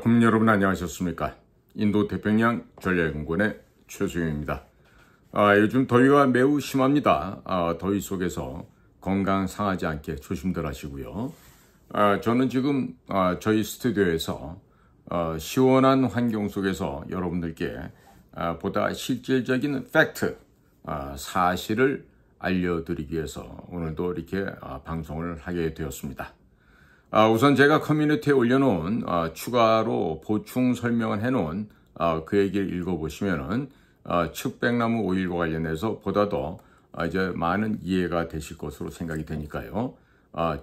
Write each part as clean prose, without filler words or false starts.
국민 여러분 안녕하셨습니까? 인도 태평양 전략연구원의 최수영입니다. 요즘 더위가 매우 심합니다. 더위 속에서 건강 상하지 않게 조심들 하시고요. 저는 지금 저희 스튜디오에서 시원한 환경 속에서 여러분들께 보다 실질적인 팩트, 사실을 알려드리기 위해서 오늘도 이렇게 방송을 하게 되었습니다. 우선 제가 커뮤니티에 올려놓은 추가로 보충 설명을 해놓은 그 얘기를 읽어보시면은 측백나무 오일과 관련해서 보다 더 이제 많은 이해가 되실 것으로 생각이 되니까요.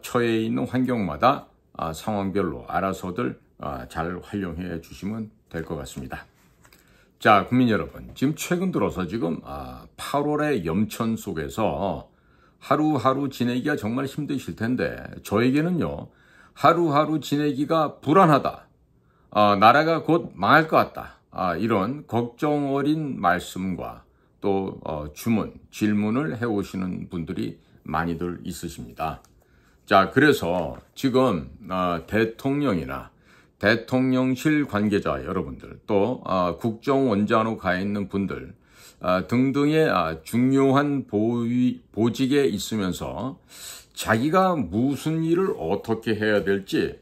처해 있는 환경마다 상황별로 알아서들 잘 활용해 주시면 될 것 같습니다. 자, 국민 여러분, 지금 최근 들어서 지금 8월의 염천 속에서 하루하루 지내기가 정말 힘드실 텐데 저에게는요. 하루하루 지내기가 불안하다. 나라가 곧 망할 것 같다. 이런 걱정 어린 말씀과 또 질문을 해오시는 분들이 많이들 있으십니다. 자, 그래서 지금 대통령이나 대통령실 관계자 여러분들 또 국정원장으로 가 있는 분들 등등의 중요한 보직에 있으면서 자기가 무슨 일을 어떻게 해야 될지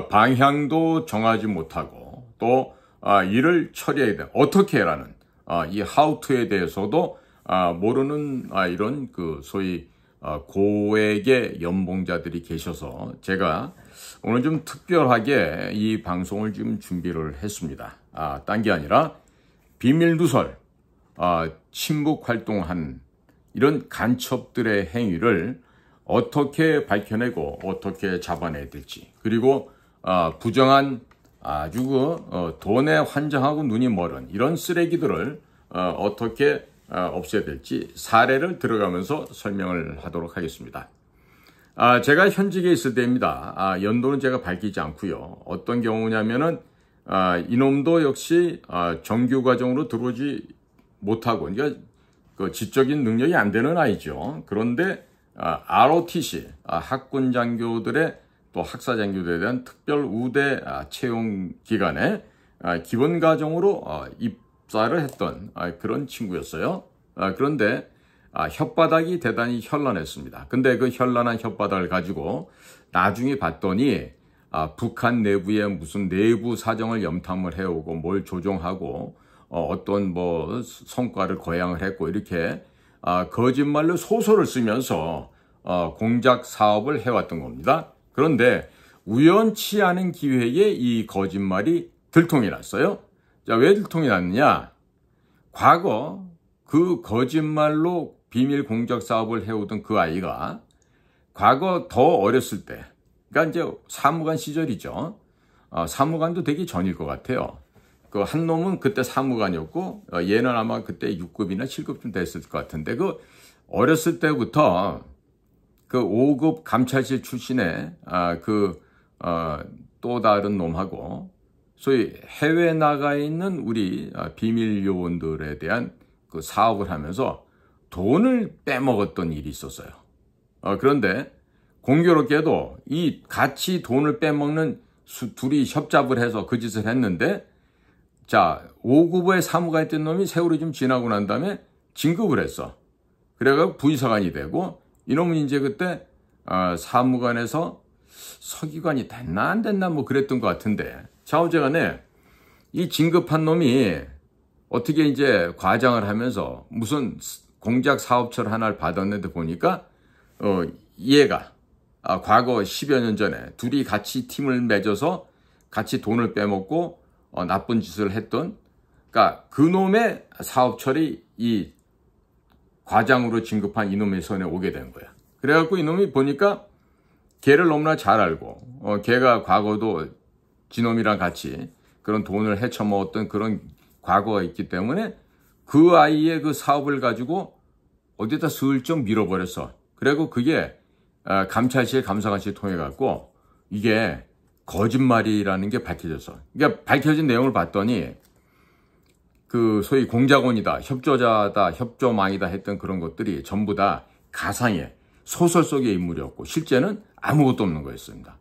방향도 정하지 못하고 또 일을 처리해야 돼 어떻게 해라는 이 how to에 대해서도 모르는 이런 그 소위 고액의 연봉자들이 계셔서 제가 오늘 좀 특별하게 이 방송을 좀 준비를 했습니다. 딴 게 아니라 비밀 누설, 친북 활동한 이런 간첩들의 행위를 어떻게 밝혀내고 어떻게 잡아내야 될지 그리고 부정한 아주 돈에 환장하고 눈이 멀은 이런 쓰레기들을 어떻게 없애야 될지 사례를 들어가면서 설명을 하도록 하겠습니다. 제가 현직에 있을 때입니다. 연도는 제가 밝히지 않고요. 어떤 경우냐면은 이놈도 역시 정규과정으로 들어오지 못하고 그러니까 그 지적인 능력이 안 되는 아이죠. 그런데 ROTC 학군 장교들의 또 학사 장교들에 대한 특별 우대 채용 기간에 기본 과정으로 입사를 했던 그런 친구였어요. 그런데 혓바닥이 대단히 현란했습니다. 근데 그 현란한 혓바닥을 가지고 나중에 봤더니 북한 내부의 무슨 내부 사정을 염탐을 해오고 뭘 조종하고 어떤 뭐 성과를 거양을 했고 이렇게 거짓말로 소설을 쓰면서 공작 사업을 해왔던 겁니다. 그런데 우연치 않은 기회에 이 거짓말이 들통이 났어요. 자, 왜 들통이 났느냐? 과거 그 거짓말로 비밀 공작 사업을 해오던 그 아이가 과거 더 어렸을 때, 그러니까 이제 사무관 시절이죠. 사무관도 되기 전일 것 같아요. 그 한 놈은 그때 사무관이었고 얘는 아마 그때 6급이나 7급쯤 됐을 것 같은데 그 어렸을 때부터 그 5급 감찰실 출신의 또 다른 놈하고 소위 해외 나가 있는 우리 비밀 요원들에 대한 그 사업을 하면서 돈을 빼먹었던 일이 있었어요. 그런데 공교롭게도 이 같이 돈을 빼먹는 둘이 협잡을 해서 그 짓을 했는데 자, 5급의 사무관이 된 놈이 세월이 좀 지나고 난 다음에 진급을 했어. 그래가지고 부의사관이 되고 이놈은 이제 그때 사무관에서 서기관이 됐나 안 됐나 뭐 그랬던 것 같은데 자, 어제간에 이 진급한 놈이 어떻게 이제 과장을 하면서 무슨 공작 사업처를 하나를 받았는데 보니까 얘가 과거 10여 년 전에 둘이 같이 팀을 맺어서 같이 돈을 빼먹고 나쁜 짓을 했던 그러니까 그놈의 사업철이 이 과장으로 진급한 이놈의 손에 오게 된 거야. 그래갖고 이놈이 보니까 걔를 너무나 잘 알고 걔가 과거도 지놈이랑 같이 그런 돈을 헤쳐먹었던 그런 과거가 있기 때문에 그 아이의 그 사업을 가지고 어디다 슬쩍 밀어버렸어. 그리고 그게 감찰실 감사관실 통해갖고 이게 거짓말이라는 게 밝혀졌어. 그러니까 밝혀진 내용을 봤더니 그 소위 공작원이다, 협조자다, 협조망이다 했던 그런 것들이 전부 다 가상의 소설 속의 인물이었고 실제는 아무것도 없는 거였습니다.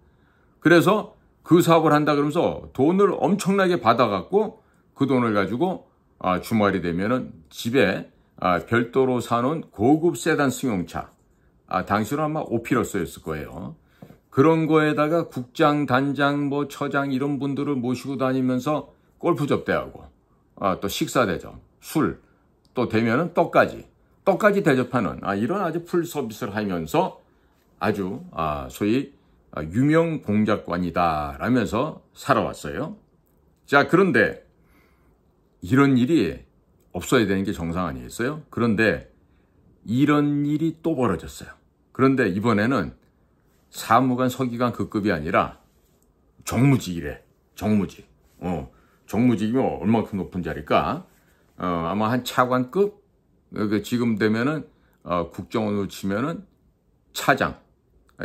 그래서 그 사업을 한다 그러면서 돈을 엄청나게 받아갖고 그 돈을 가지고 주말이 되면은 집에 별도로 사놓은 고급 세단 승용차, 당시로 아마 오피러스였을 거예요. 그런 거에다가 국장, 단장, 뭐 처장 이런 분들을 모시고 다니면서 골프 접대하고 또 식사 대접, 술, 또 되면은 떡까지 대접하는 이런 아주 풀 서비스를 하면서 아주 소위 유명 공작관이다 라면서 살아왔어요. 자, 그런데 이런 일이 없어야 되는 게 정상 아니겠어요? 그런데 이런 일이 또 벌어졌어요. 그런데 이번에는 사무관, 서기관 그 급이 아니라 정무직이래. 정무직. 정무직이면 얼마큼 높은 자리일까? 아마 한 차관급? 지금 되면은 국정원으로 치면은 차장.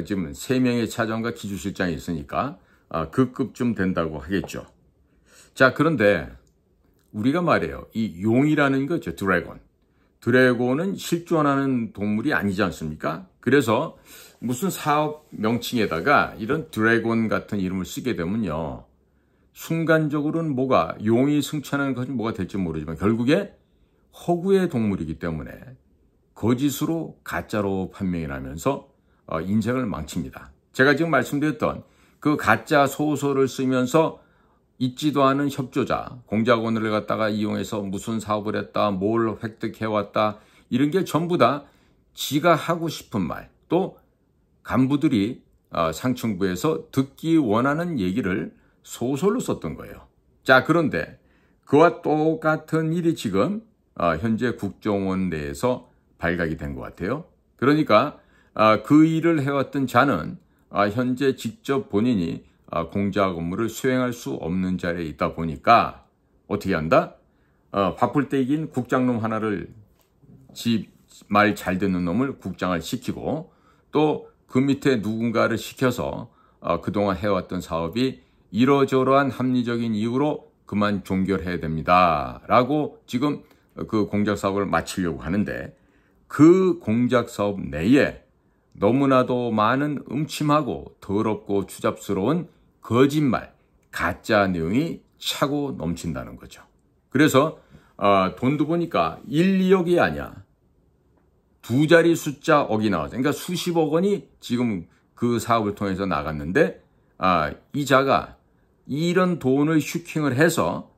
지금 3명의 차장과 기주실장이 있으니까 그 급쯤 된다고 하겠죠. 자, 그런데 우리가 말해요. 이 용이라는 거죠. 드래곤은 실존하는 동물이 아니지 않습니까? 그래서 무슨 사업 명칭에다가 이런 드래곤 같은 이름을 쓰게 되면요. 순간적으로는 용이 승천하는 것이 뭐가 될지 모르지만 결국에 허구의 동물이기 때문에 거짓으로 가짜로 판명이 나면서 인생을 망칩니다. 제가 지금 말씀드렸던 그 가짜 소설을 쓰면서 있지도 않은 협조자, 공작원을 갖다가 이용해서 무슨 사업을 했다, 뭘 획득해왔다, 이런 게 전부 다 지가 하고 싶은 말, 또 간부들이 상층부에서 듣기 원하는 얘기를 소설로 썼던 거예요. 자, 그런데 그와 똑같은 일이 지금 현재 국정원 내에서 발각이 된 것 같아요. 그러니까 그 일을 해왔던 자는 현재 직접 본인이 공작 업무를 수행할 수 없는 자리에 있다 보니까 어떻게 한다? 바쁠 때 이긴 국장놈 하나를 말 잘 듣는 놈을 국장을 시키고 또 그 밑에 누군가를 시켜서 그동안 해왔던 사업이 이러저러한 합리적인 이유로 그만 종결해야 됩니다. 라고 지금 그 공작 사업을 마치려고 하는데 그 공작 사업 내에 너무나도 많은 음침하고 더럽고 추잡스러운 거짓말, 가짜 내용이 차고 넘친다는 거죠. 그래서 돈도 보니까 1, 2억이 아니야. 2자리 숫자 억이 나왔어요. 그러니까 수십억 원이 지금 그 사업을 통해서 나갔는데 이 자가 이런 돈을 슈킹을 해서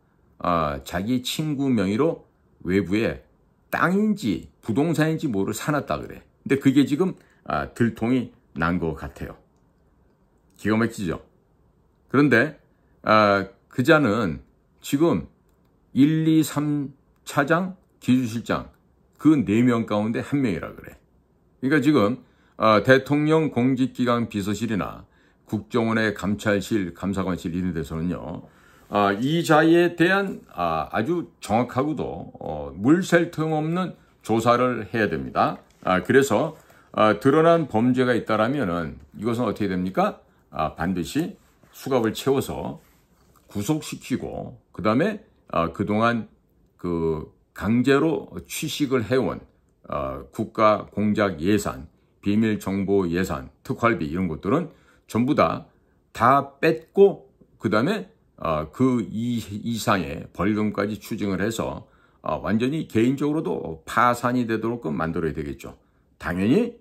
자기 친구 명의로 외부에 땅인지 부동산인지 뭐를 사놨다 그래. 근데 그게 지금 들통이 난 것 같아요. 기가 막히죠. 그런데 그 자는 지금 1, 2, 3 차장, 기주실장 그 4명 가운데 1명이라 그래. 그러니까 지금 대통령 공직기강 비서실이나 국정원의 감찰실, 감사관실 이런 데서는요. 이 자에 대한 아주 정확하고도 물샐 틈 없는 조사를 해야 됩니다. 그래서 드러난 범죄가 있다라면은 이것은 어떻게 됩니까? 반드시 수갑을 채워서 구속시키고 그다음에 그동안 그 강제로 취식을 해온 국가 공작 예산, 비밀 정보 예산, 특활비 이런 것들은 전부 다 뺏고 그다음에 그 이상의 벌금까지 추징을 해서 완전히 개인적으로도 파산이 되도록 만들어야 되겠죠. 당연히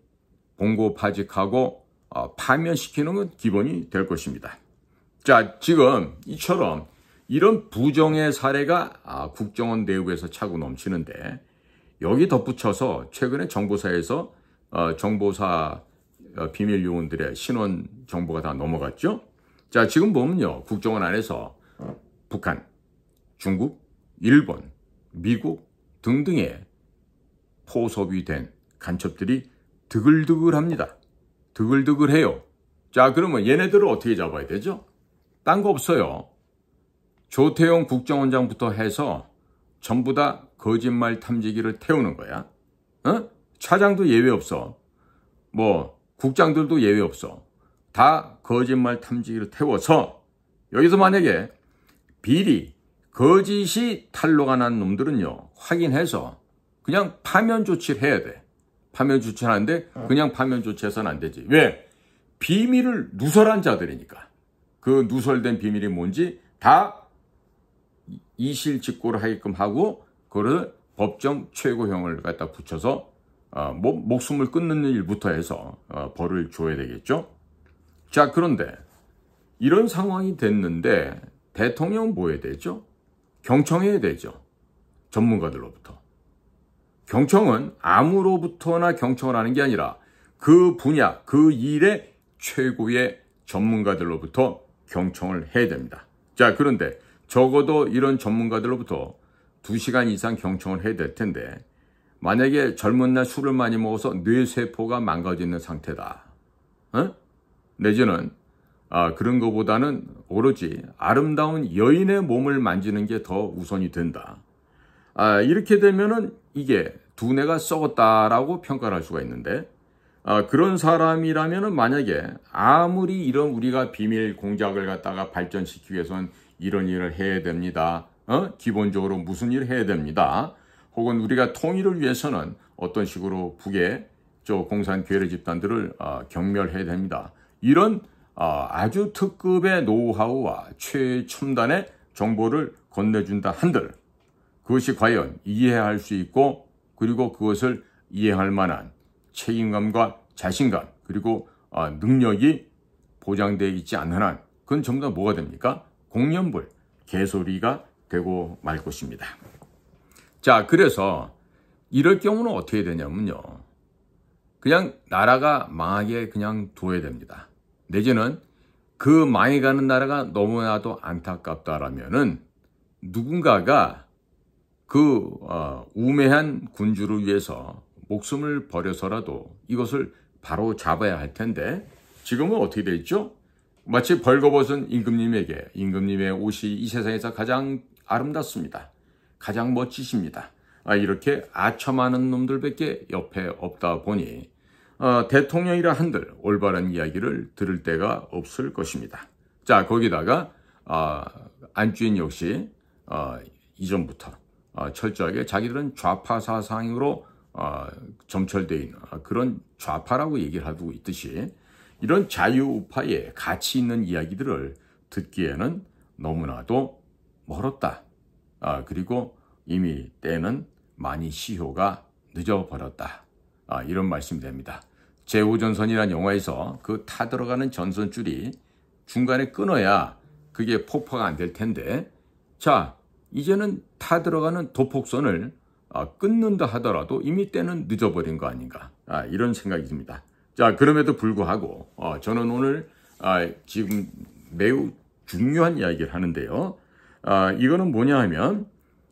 봉고파직하고 파면시키는 건 기본이 될 것입니다. 자, 지금 이처럼 이런 부정의 사례가 국정원 내부에서 차고 넘치는데 여기 덧붙여서 최근에 정보사에서 정보사 비밀 요원들의 신원 정보가 다 넘어갔죠. 자, 지금 보면요. 국정원 안에서 북한, 중국, 일본, 미국 등등의 포섭이 된 간첩들이 드글드글합니다. 드글드글해요. 자, 그러면 얘네들을 어떻게 잡아야 되죠? 딴 거 없어요. 조태용 국정원장부터 해서 전부 다 거짓말 탐지기를 태우는 거야. 차장도 예외 없어. 국장들도 예외 없어. 다 거짓말 탐지기를 태워서 여기서 만약에 비리, 거짓이 탄로가 난 놈들은요. 확인해서 그냥 파면 조치를 해야 돼. 파면 조치를 하는데 그냥 파면 조치해서는 안 되지. 왜? 비밀을 누설한 자들이니까. 그 누설된 비밀이 뭔지 다 이실직고를 하게끔 하고 그거를 법정 최고형을 갖다 붙여서 목숨을 끊는 일부터 해서 벌을 줘야 되겠죠. 자, 그런데 이런 상황이 됐는데 대통령은 뭐 해야 되죠? 경청해야 되죠. 전문가들로부터. 경청은 아무로부터나 경청을 하는 게 아니라 그 분야, 그 일의 최고의 전문가들로부터 경청을 해야 됩니다. 자, 그런데 적어도 이런 전문가들로부터 2시간 이상 경청을 해야 될 텐데 만약에 젊은 날 술을 많이 먹어서 뇌세포가 망가지는 상태다. 내지는 그런 것보다는 오로지 아름다운 여인의 몸을 만지는 게 더 우선이 된다. 이렇게 되면은 이게 두뇌가 썩었다라고 평가를 할 수가 있는데 그런 사람이라면은 만약에 아무리 이런 우리가 비밀 공작을 갖다가 발전시키기 위해서는 이런 일을 해야 됩니다. 기본적으로 무슨 일을 해야 됩니다. 혹은 우리가 통일을 위해서는 어떤 식으로 북의 공산 괴뢰 집단들을 경멸해야 됩니다. 이런 아주 특급의 노하우와 최첨단의 정보를 건네준다 한들 그것이 과연 이해할 수 있고 그리고 그것을 이해할 만한 책임감과 자신감 그리고 능력이 보장되어 있지 않는 한 그건 전부 다 뭐가 됩니까? 공연불, 개소리가 되고 말 것입니다. 자, 그래서 이럴 경우는 어떻게 되냐면요. 그냥 나라가 망하게 그냥 둬야 됩니다. 내지는 그 망해가는 나라가 너무나도 안타깝다라면은 누군가가 그 우매한 군주를 위해서 목숨을 버려서라도 이것을 바로 잡아야 할 텐데 지금은 어떻게 돼 있죠? 마치 벌거벗은 임금님의 옷이 이 세상에서 가장 아름답습니다. 가장 멋지십니다. 이렇게 아첨하는 놈들밖에 옆에 없다 보니 대통령이라 한들 올바른 이야기를 들을 데가 없을 것입니다. 자, 거기다가 안주인 역시 이전부터 철저하게 자기들은 좌파 사상으로 점철되어 있는 그런 좌파라고 얘기를 하고 있듯이 이런 자유우파의 가치 있는 이야기들을 듣기에는 너무나도 멀었다. 그리고 이미 때는 많이 시효가 늦어버렸다. 이런 말씀이 됩니다. 제5전선이라는 영화에서 그 타 들어가는 전선줄이 중간에 끊어야 그게 폭파가 안 될 텐데 자, 이제는 타 들어가는 도폭선을 끊는다 하더라도 이미 때는 늦어버린 거 아닌가 이런 생각이 듭니다. 자, 그럼에도 불구하고 저는 오늘 지금 매우 중요한 이야기를 하는데요. 이거는 뭐냐 하면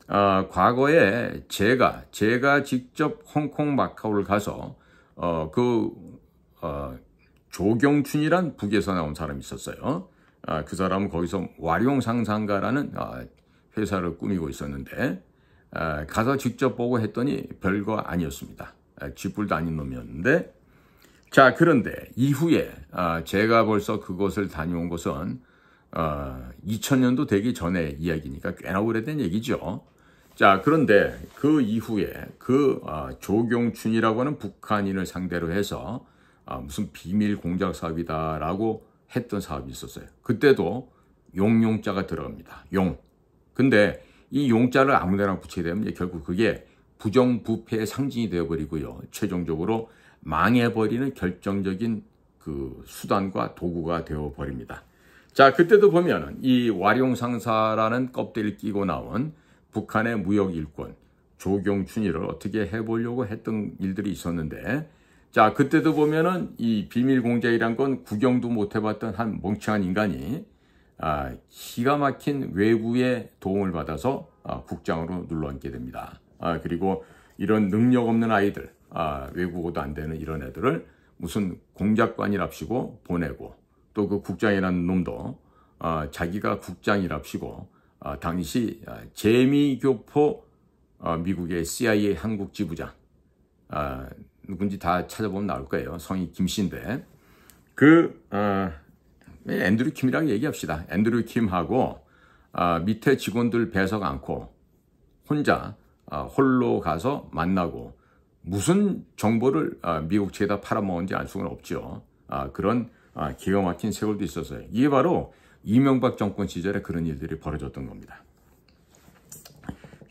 과거에 제가 직접 홍콩 마카오를 가서 조경춘이란 북에서 나온 사람이 있었어요. 그 사람은 거기서 와룡상상가라는 회사를 꾸미고 있었는데 가서 직접 보고 했더니 별거 아니었습니다. 쥐뿔도 아닌 놈이었는데 자, 그런데 이후에 제가 벌써 그곳을 다녀온 것은 2000년도 되기 전의 이야기니까 꽤나 오래된 얘기죠. 자, 그런데 그 이후에 조경춘이라고 하는 북한인을 상대로 해서 무슨 비밀 공작 사업이다라고 했던 사업이 있었어요. 그때도 용자가 들어갑니다. 용. 근데 이 용자를 아무데나 붙이게 되면 결국 그게 부정부패의 상징이 되어버리고요. 최종적으로 망해버리는 결정적인 그 수단과 도구가 되어버립니다. 자, 그때도 보면은 이 와룡상사라는 껍데기를 끼고 나온 북한의 무역 일꾼 조경춘이를 어떻게 해보려고 했던 일들이 있었는데 자, 그때도 보면은 이 비밀 공작이란 건 구경도 못 해봤던 한 멍청한 인간이 기가 막힌 외부의 도움을 받아서 국장으로 눌러앉게 됩니다. 그리고 이런 능력 없는 아이들, 외국어도 안 되는 이런 애들을 무슨 공작관이랍시고 보내고 또 그 국장이라는 놈도 자기가 국장이랍시고 당시 재미교포 미국의 CIA 한국 지부장 누군지 다 찾아보면 나올 거예요. 성이 김씨인데 앤드류 킴이라고 얘기합시다. 앤드류 킴하고 밑에 직원들 배석 않고 혼자 홀로 가서 만나고 무슨 정보를 미국 측에다 팔아먹은지 알 수는 없죠. 그런 기가 막힌 세월도 있었어요. 이게 바로 이명박 정권 시절에 그런 일들이 벌어졌던 겁니다.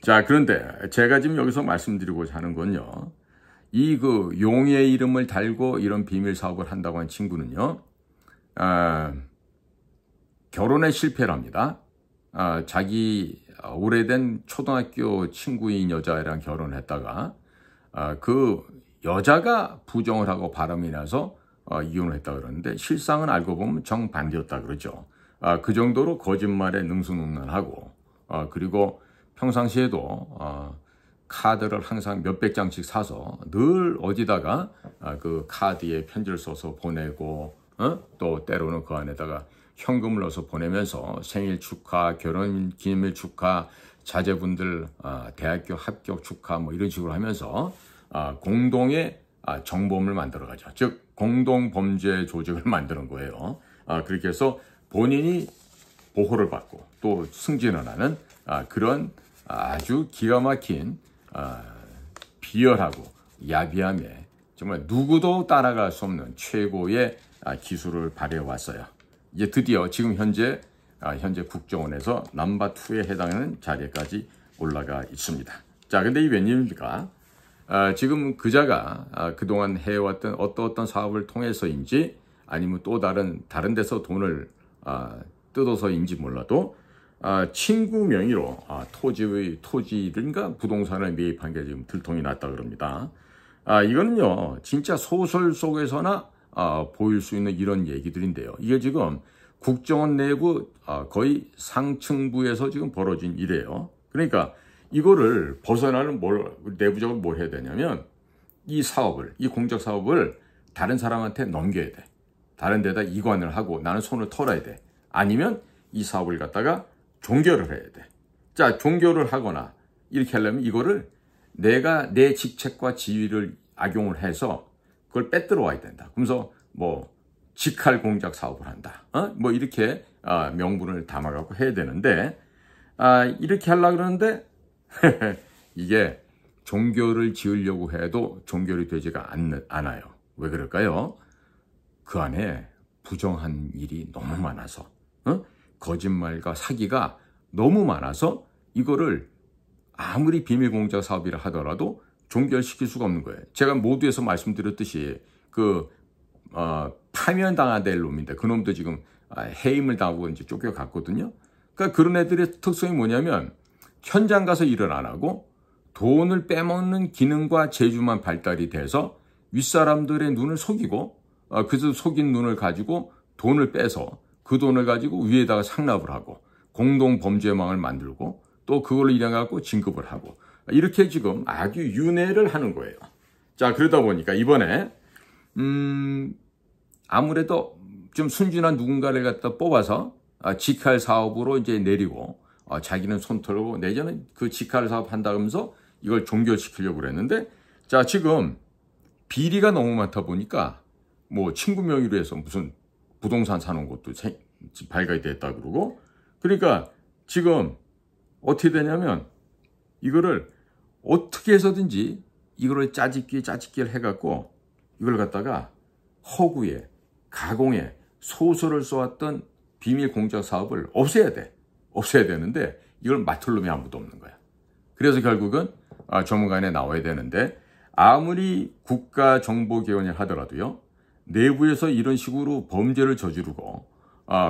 자, 그런데 제가 지금 여기서 말씀드리고자 하는 건요. 이 용의 이름을 달고 이런 비밀 사업을 한다고 한 친구는요. 결혼에 실패를 합니다. 자기 오래된 초등학교 친구인 여자애랑 결혼을 했다가 그 여자가 부정을 하고 바람이 나서 이혼을 했다 그러는데 실상은 알고 보면 정반대였다 그러죠. 그 정도로 거짓말에 능수능란하고 그리고 평상시에도 카드를 항상 몇백 장씩 사서 늘 어디다가 그 카드에 편지를 써서 보내고 또 때로는 그 안에다가 현금을 넣어서 보내면서 생일 축하, 결혼 기념일 축하, 자제분들 대학교 합격 축하 뭐 이런 식으로 하면서 공동의 정범을 만들어가죠. 즉 공동범죄 조직을 만드는 거예요. 그렇게 해서 본인이 보호를 받고 또 승진을 하는 그런 아주 기가 막힌 비열하고 야비함에 정말 누구도 따라갈 수 없는 최고의 기술을 발휘해왔어요. 이제 드디어 지금 현재 국정원에서 넘버 2에 해당하는 자리까지 올라가 있습니다. 자, 근데 이 웬일입니까? 지금 그자가 그동안 해왔던 어떤 사업을 통해서인지 아니면 또 다른 데서 돈을 뜯어서인지 몰라도 친구 명의로 토지든가 부동산을 매입한 게 지금 들통이 났다 그럽니다. 이거는요 진짜 소설 속에서나 보일 수 있는 이런 얘기들인데요. 이게 지금 국정원 내부 거의 상층부에서 지금 벌어진 일이에요. 그러니까 이거를 벗어나는 내부적으로 뭘 해야 되냐면 이 공적 사업을 다른 사람한테 넘겨야 돼. 다른 데다 이관을 하고 나는 손을 털어야 돼. 아니면 이 사업을 갖다가 종결을 해야 돼. 자, 종결을 하거나 이렇게 하려면 이거를 내가 내 직책과 지위를 악용을 해서 그걸 빼들어 와야 된다. 그러면서 직할 공작 사업을 한다. 이렇게 명분을 담아갖고 해야 되는데 이렇게 하려고 그러는데 이게 종결을 지으려고 해도 종결이 되지가 않아요. 왜 그럴까요? 그 안에 부정한 일이 너무 많아서 거짓말과 사기가 너무 많아서 이거를 아무리 비밀공작 사업이라 하더라도 종결시킬 수가 없는 거예요. 제가 모두에서 말씀드렸듯이 파면당해야 될 놈인데 그 놈도 지금 해임을 당하고 이제 쫓겨갔거든요. 그러니까 그런 애들의 특성이 뭐냐면 현장 가서 일을 안 하고 돈을 빼먹는 기능과 재주만 발달이 돼서 윗사람들의 눈을 속이고 그래서 속인 눈을 가지고 돈을 빼서 그 돈을 가지고 위에다가 상납을 하고 공동범죄망을 만들고 또 그걸로 일해갖고 진급을 하고 이렇게 지금 아주 윤회를 하는 거예요. 자, 그러다 보니까 이번에 아무래도 좀 순진한 누군가를 갖다 뽑아서 직할 사업으로 이제 내리고 자기는 손 털고 내지는 그 직할 사업 한다면서 이걸 종결시키려고 그랬는데 자, 지금 비리가 너무 많다 보니까 친구 명의로 해서 무슨 부동산 사는 것도 발각이 됐다 그러고 그러니까 지금 어떻게 되냐면 이거를 어떻게 해서든지 이거를 짜집기를 해갖고 이걸 갖다가 허구에 가공에 소설을 써왔던 비밀 공작 사업을 없애야 되는데 이걸 맡을 놈이 아무도 없는 거야. 그래서 결국은 조만간에 나와야 되는데 아무리 국가정보기관이 하더라도요 내부에서 이런 식으로 범죄를 저지르고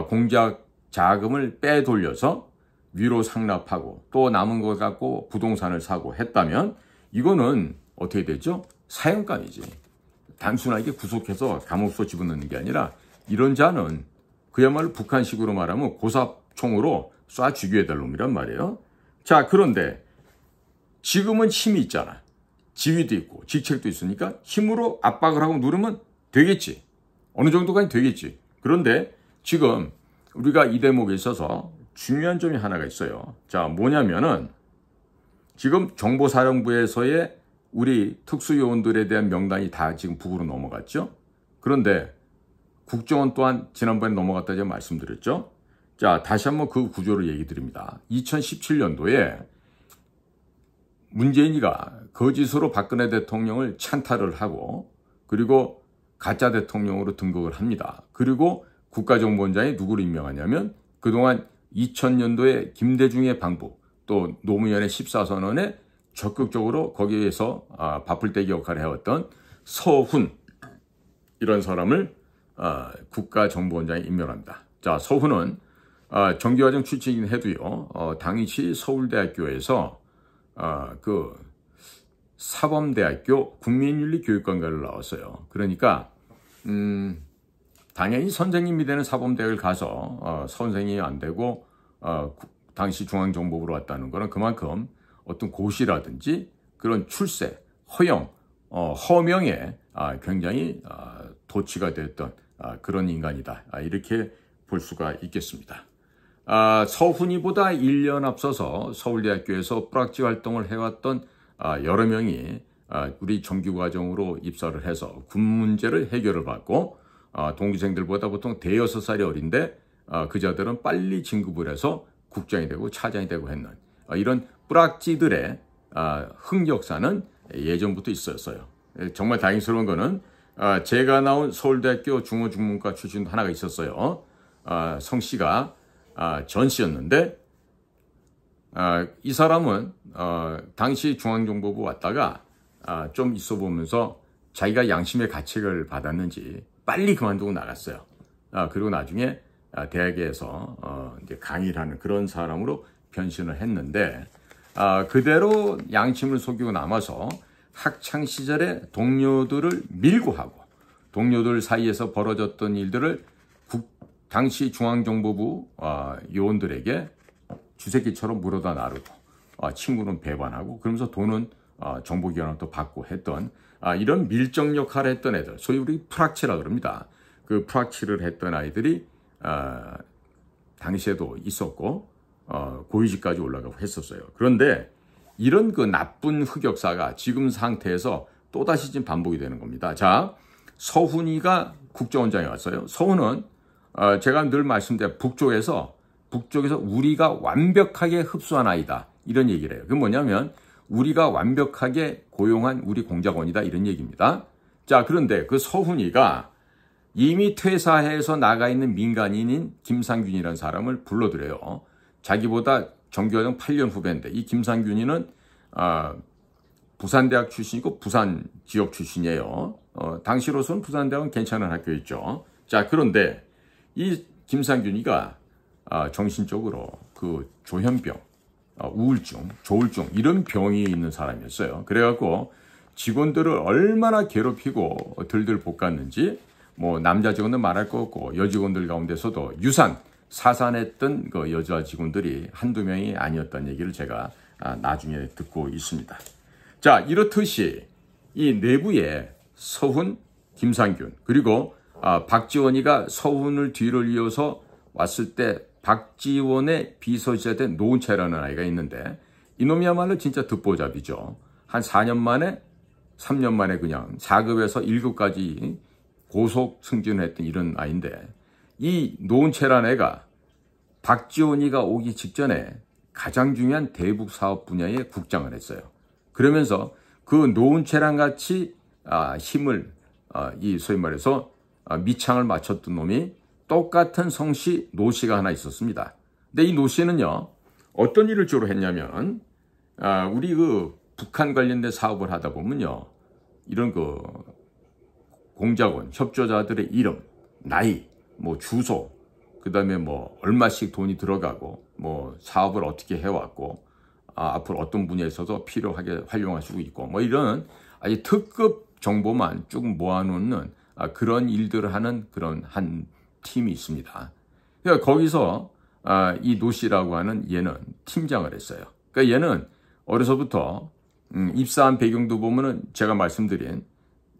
공작 자금을 빼돌려서 위로 상납하고 또 남은 것 갖고 부동산을 사고 했다면 이거는 어떻게 되죠? 사형감이지. 단순하게 구속해서 감옥소 집어넣는 게 아니라 이런 자는 그야말로 북한식으로 말하면 고사총으로 쏴 죽여야 될 놈이란 말이에요. 자, 그런데 지금은 힘이 있잖아. 지위도 있고 직책도 있으니까 힘으로 압박을 하고 누르면 되겠지. 어느 정도까지 되겠지. 그런데 지금 우리가 이 대목에 있어서 중요한 점이 하나가 있어요. 자, 뭐냐면은 지금 정보사령부에서의 우리 특수요원들에 대한 명단이 다 지금 북으로 넘어갔죠. 그런데 국정원 또한 지난번에 넘어갔다 제가 말씀드렸죠. 자, 다시 한번 그 구조를 얘기 드립니다. 2017년도에 문재인이가 거짓으로 박근혜 대통령을 찬탈을 하고 그리고 가짜 대통령으로 등극을 합니다. 그리고 국가정보원장이 누구를 임명하냐면 그동안 2000년도에 김대중의 방북, 또 노무현의 14선언에 적극적으로 거기에서 바풀떼기 역할을 해왔던 서훈, 이런 사람을 국가정보원장에 임명합니다. 자, 서훈은 정규과정 출신이긴 해도요, 당시 서울대학교에서 그 사범대학교 국민윤리교육관과를 나왔어요. 그러니까 당연히 선생님이 되는 사범대학을 가서 선생님이 안 되고 당시 중앙정보부로 왔다는 거는 그만큼 어떤 고시라든지 그런 출세, 허영, 허명에 굉장히 도취가 됐던 그런 인간이다. 이렇게 볼 수가 있겠습니다. 서훈이보다 1년 앞서서 서울대학교에서 뿌락지 활동을 해왔던 여러 명이 우리 정규과정으로 입사를 해서 군 문제를 해결을 받고 동기생들보다 보통 대여섯 살이 어린데 그자들은 빨리 진급을 해서 국장이 되고 차장이 되고 했는 이런 뿌락지들의 흑역사는 예전부터 있었어요. 정말 다행스러운 거는 제가 나온 서울대학교 중어중문과 출신도 하나가 있었어요. 성씨가 전 씨였는데 이 사람은 당시 중앙정보부 왔다가 좀 있어 보면서 자기가 양심의 가책을 받았는지 빨리 그만두고 나갔어요. 그리고 나중에 대학에서 이제 강의를 하는 그런 사람으로 변신을 했는데 그대로 양심을 속이고 남아서 학창 시절에 동료들을 밀고 하고 동료들 사이에서 벌어졌던 일들을 당시 중앙정보부 요원들에게 쥐새끼처럼 물어다 나르고 친구는 배반하고 그러면서 돈은 정보기관으로부터 받고 했던 이런 밀정 역할을 했던 애들, 소위 우리 프락치라 그럽니다. 그 프락치를 했던 아이들이 당시에도 있었고 고위직까지 올라가고 했었어요. 그런데 이런 그 나쁜 흑역사가 지금 상태에서 또다시 지금 반복이 되는 겁니다. 자, 서훈이가 국정원장에 왔어요. 서훈은 제가 늘 말씀드린 북쪽에서 우리가 완벽하게 흡수한 아이다. 이런 얘기를 해요. 그게 뭐냐면 우리가 완벽하게 고용한 우리 공작원이다. 이런 얘기입니다. 자, 그런데 그 서훈이가 이미 퇴사해서 나가 있는 민간인인 김상균이라는 사람을 불러들여요. 자기보다 정규과정 8년 후배인데 이 김상균이는 부산대학 출신이고 부산 지역 출신이에요. 당시로서는 부산대학은 괜찮은 학교였죠. 자, 그런데 이 김상균이가 정신적으로 그 조현병, 우울증, 조울증 이런 병이 있는 사람이었어요. 그래갖고 직원들을 얼마나 괴롭히고 들들 볶았는지 뭐 남자 직원은 말할 거 없고 여직원들 가운데서도 사산했던 그 여자 직원들이 한두 명이 아니었다는 얘기를 제가 나중에 듣고 있습니다. 자, 이렇듯이 이 내부에 서훈, 김상균 그리고 박지원이가 서훈을 뒤를 이어서 왔을 때 박지원의 비서실에 된 노은채라는 아이가 있는데 이놈이야말로 진짜 듣보잡이죠. 한 4년 만에 3년 만에 그냥 4급에서 1급까지 고속 승진을 했던 이런 아이인데 이 노은채라는 애가 박지원이가 오기 직전에 가장 중요한 대북 사업 분야의 국장을 했어요. 그러면서 그 노은채랑 같이 힘을 이 소위 말해서 밑창을 맞췄던 놈이 똑같은 성씨 노씨가 하나 있었습니다. 근데 이 노씨는요 어떤 일을 주로 했냐면 우리 그 북한 관련된 사업을 하다 보면요 이런 그 공작원 협조자들의 이름, 나이, 뭐 주소, 그다음에 뭐 얼마씩 돈이 들어가고 뭐 사업을 어떻게 해왔고 앞으로 어떤 분야에서도 필요하게 활용할 수 있고 뭐 이런 아주 특급 정보만 쭉 모아놓는 그런 일들을 하는 그런 한 팀이 있습니다. 그러니까 거기서 이 노씨라고 하는 얘는 팀장을 했어요. 그러니까 얘는 어려서부터 입사한 배경도 보면은 제가 말씀드린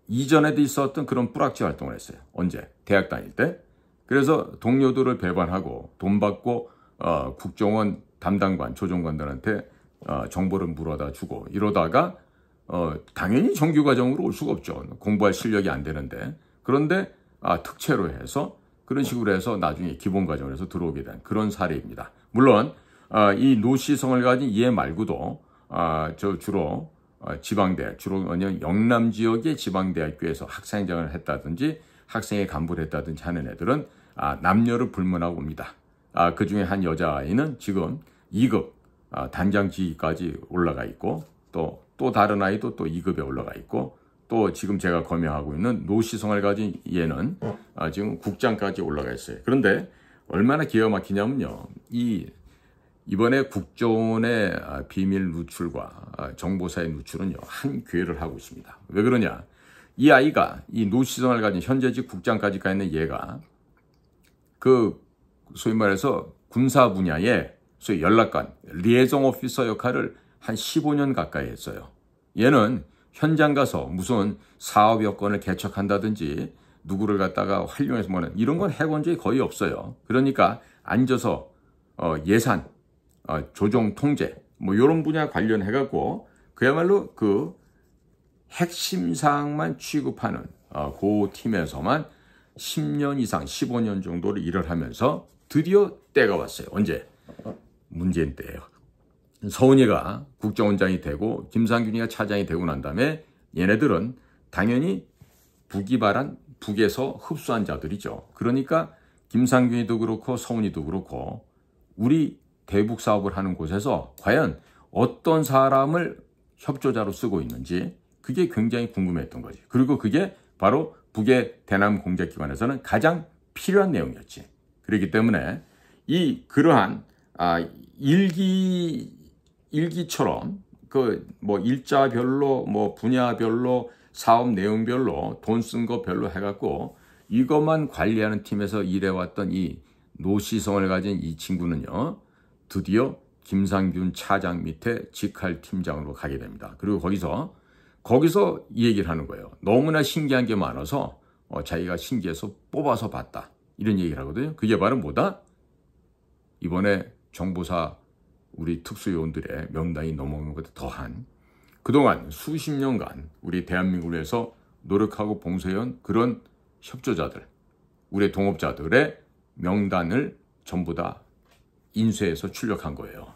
이전에도 있었던 그런 뿌락지 활동을 했어요. 언제? 대학 다닐 때. 그래서 동료들을 배반하고 돈 받고 국정원 담당관, 조정관들한테 정보를 물어다 주고 이러다가 당연히 정규과정으로 올 수가 없죠. 공부할 실력이 안 되는데. 그런데 특채로 해서 그런 식으로 해서 나중에 기본과정을 해서 들어오게 된 그런 사례입니다. 물론 이 노씨성을 가진 얘 말고도 저 주로 지방대, 주로 영남 지역의 지방대학교에서 학생장을 했다든지 학생회 간부를 했다든지 하는 애들은 남녀를 불문하고 옵니다. 그 중에 한 여자아이는 지금 2급 단장직까지 올라가 있고 또 다른 아이도 또 2급에 올라가 있고 또 지금 제가 검역하고 있는 노시성을 가진 얘는 지금 국장까지 올라가 있어요. 그런데 얼마나 기가 막히냐면요. 이번에 국정원의 비밀 누출과 정보사의 누출은요, 한 괴를 하고 있습니다. 왜 그러냐? 이 아이가 이 노시성을 가진 현재직 국장까지 가 있는 얘가 소위 말해서 군사 분야의 소위 연락관, 리에종 오피서 역할을 한 15년 가까이 했어요. 얘는 현장 가서 무슨 사업 여건을 개척한다든지 누구를 갖다가 활용해서 뭐는 이런 건 해본 적이 거의 없어요. 그러니까 앉아서 예산, 조정 통제 뭐 이런 분야 관련해갖고 그야말로 그 핵심 사항만 취급하는 그 팀에서만 10년 이상 15년 정도를 일을 하면서 드디어 때가 왔어요. 언제? 문재인 때예요. 서훈이가 국정원장이 되고 김상균이가 차장이 되고 난 다음에 얘네들은 당연히 북에서 흡수한 자들이죠. 그러니까 김상균이도 그렇고 서훈이도 그렇고 우리 대북 사업을 하는 곳에서 과연 어떤 사람을 협조자로 쓰고 있는지 그게 굉장히 궁금했던 거지. 그리고 그게 바로 북의 대남 공작기관에서는 가장 필요한 내용이었지. 그렇기 때문에 그러한 일기처럼 뭐 일자별로 뭐 분야별로 사업 내용별로 돈 쓴 거 별로 해갖고 이것만 관리하는 팀에서 일해왔던 이 노시성을 가진 이 친구는요, 드디어 김상균 차장 밑에 직할 팀장으로 가게 됩니다. 그리고 거기서 이 얘기를 하는 거예요. 너무나 신기한 게 많아서 자기가 신기해서 뽑아서 봤다. 이런 얘기를 하거든요. 그게 바로 뭐다? 이번에 정보사 우리 특수요원들의 명단이 넘어오는 것에 더한 그동안 수십 년간 우리 대한민국을 위해서 노력하고 봉사해온 그런 협조자들, 우리 동업자들의 명단을 전부 다 인쇄해서 출력한 거예요.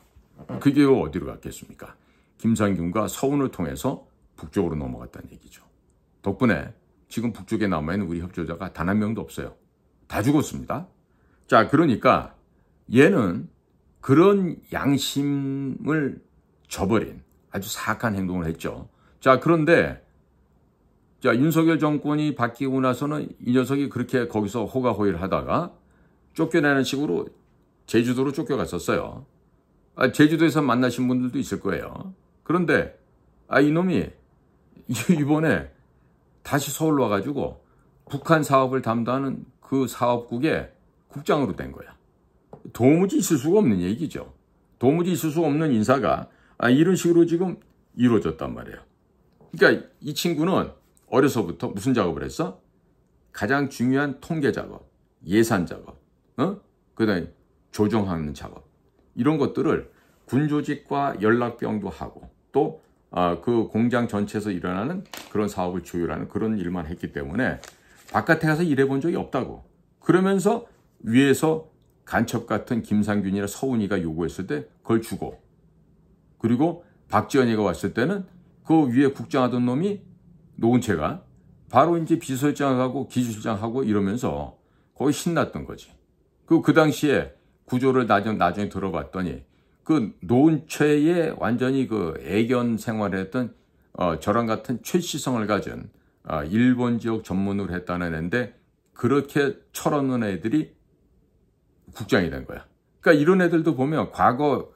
그게 어디로 갔겠습니까? 김상균과 서훈을 통해서 북쪽으로 넘어갔다는 얘기죠. 덕분에 지금 북쪽에 남아있는 우리 협조자가 단 한 명도 없어요. 다 죽었습니다. 자, 그러니까 얘는 그런 양심을 저버린 아주 사악한 행동을 했죠. 자, 그런데 윤석열 정권이 바뀌고 나서는 이 녀석이 그렇게 거기서 호가호위를 하다가 쫓겨나는 식으로 제주도로 쫓겨갔었어요. 제주도에서 만나신 분들도 있을 거예요. 그런데 이놈이 이번에 다시 서울로 와가지고 북한 사업을 담당하는 그 사업국의 국장으로 된 거야. 도무지 있을 수가 없는 얘기죠. 도무지 있을 수 없는 인사가 이런 식으로 지금 이루어졌단 말이에요. 그러니까 이 친구는 어려서부터 무슨 작업을 했어? 가장 중요한 통계 작업, 예산 작업, 그다음에 조정하는 작업, 이런 것들을 군조직과 연락병도 하고 또 그 공장 전체에서 일어나는 그런 사업을 조율하는 그런 일만 했기 때문에 바깥에 가서 일해본 적이 없다고. 그러면서 위에서 간첩 같은 김상균이나 서훈이가 요구했을 때 그걸 주고, 그리고 박지원이가 왔을 때는 그 위에 국장하던 놈이 노은채가 바로 이제 비서실장하고 기술실장하고 이러면서 거의 신났던 거지. 그 당시에 구조를 나중에 들어봤더니 그 노은채의 완전히 그 애견 생활을 했던 저랑 같은 최시성을 가진 일본 지역 전문으로 했다는 애인데 그렇게 철없는 애들이 국장이 된 거야. 그러니까 이런 애들도 보면 과거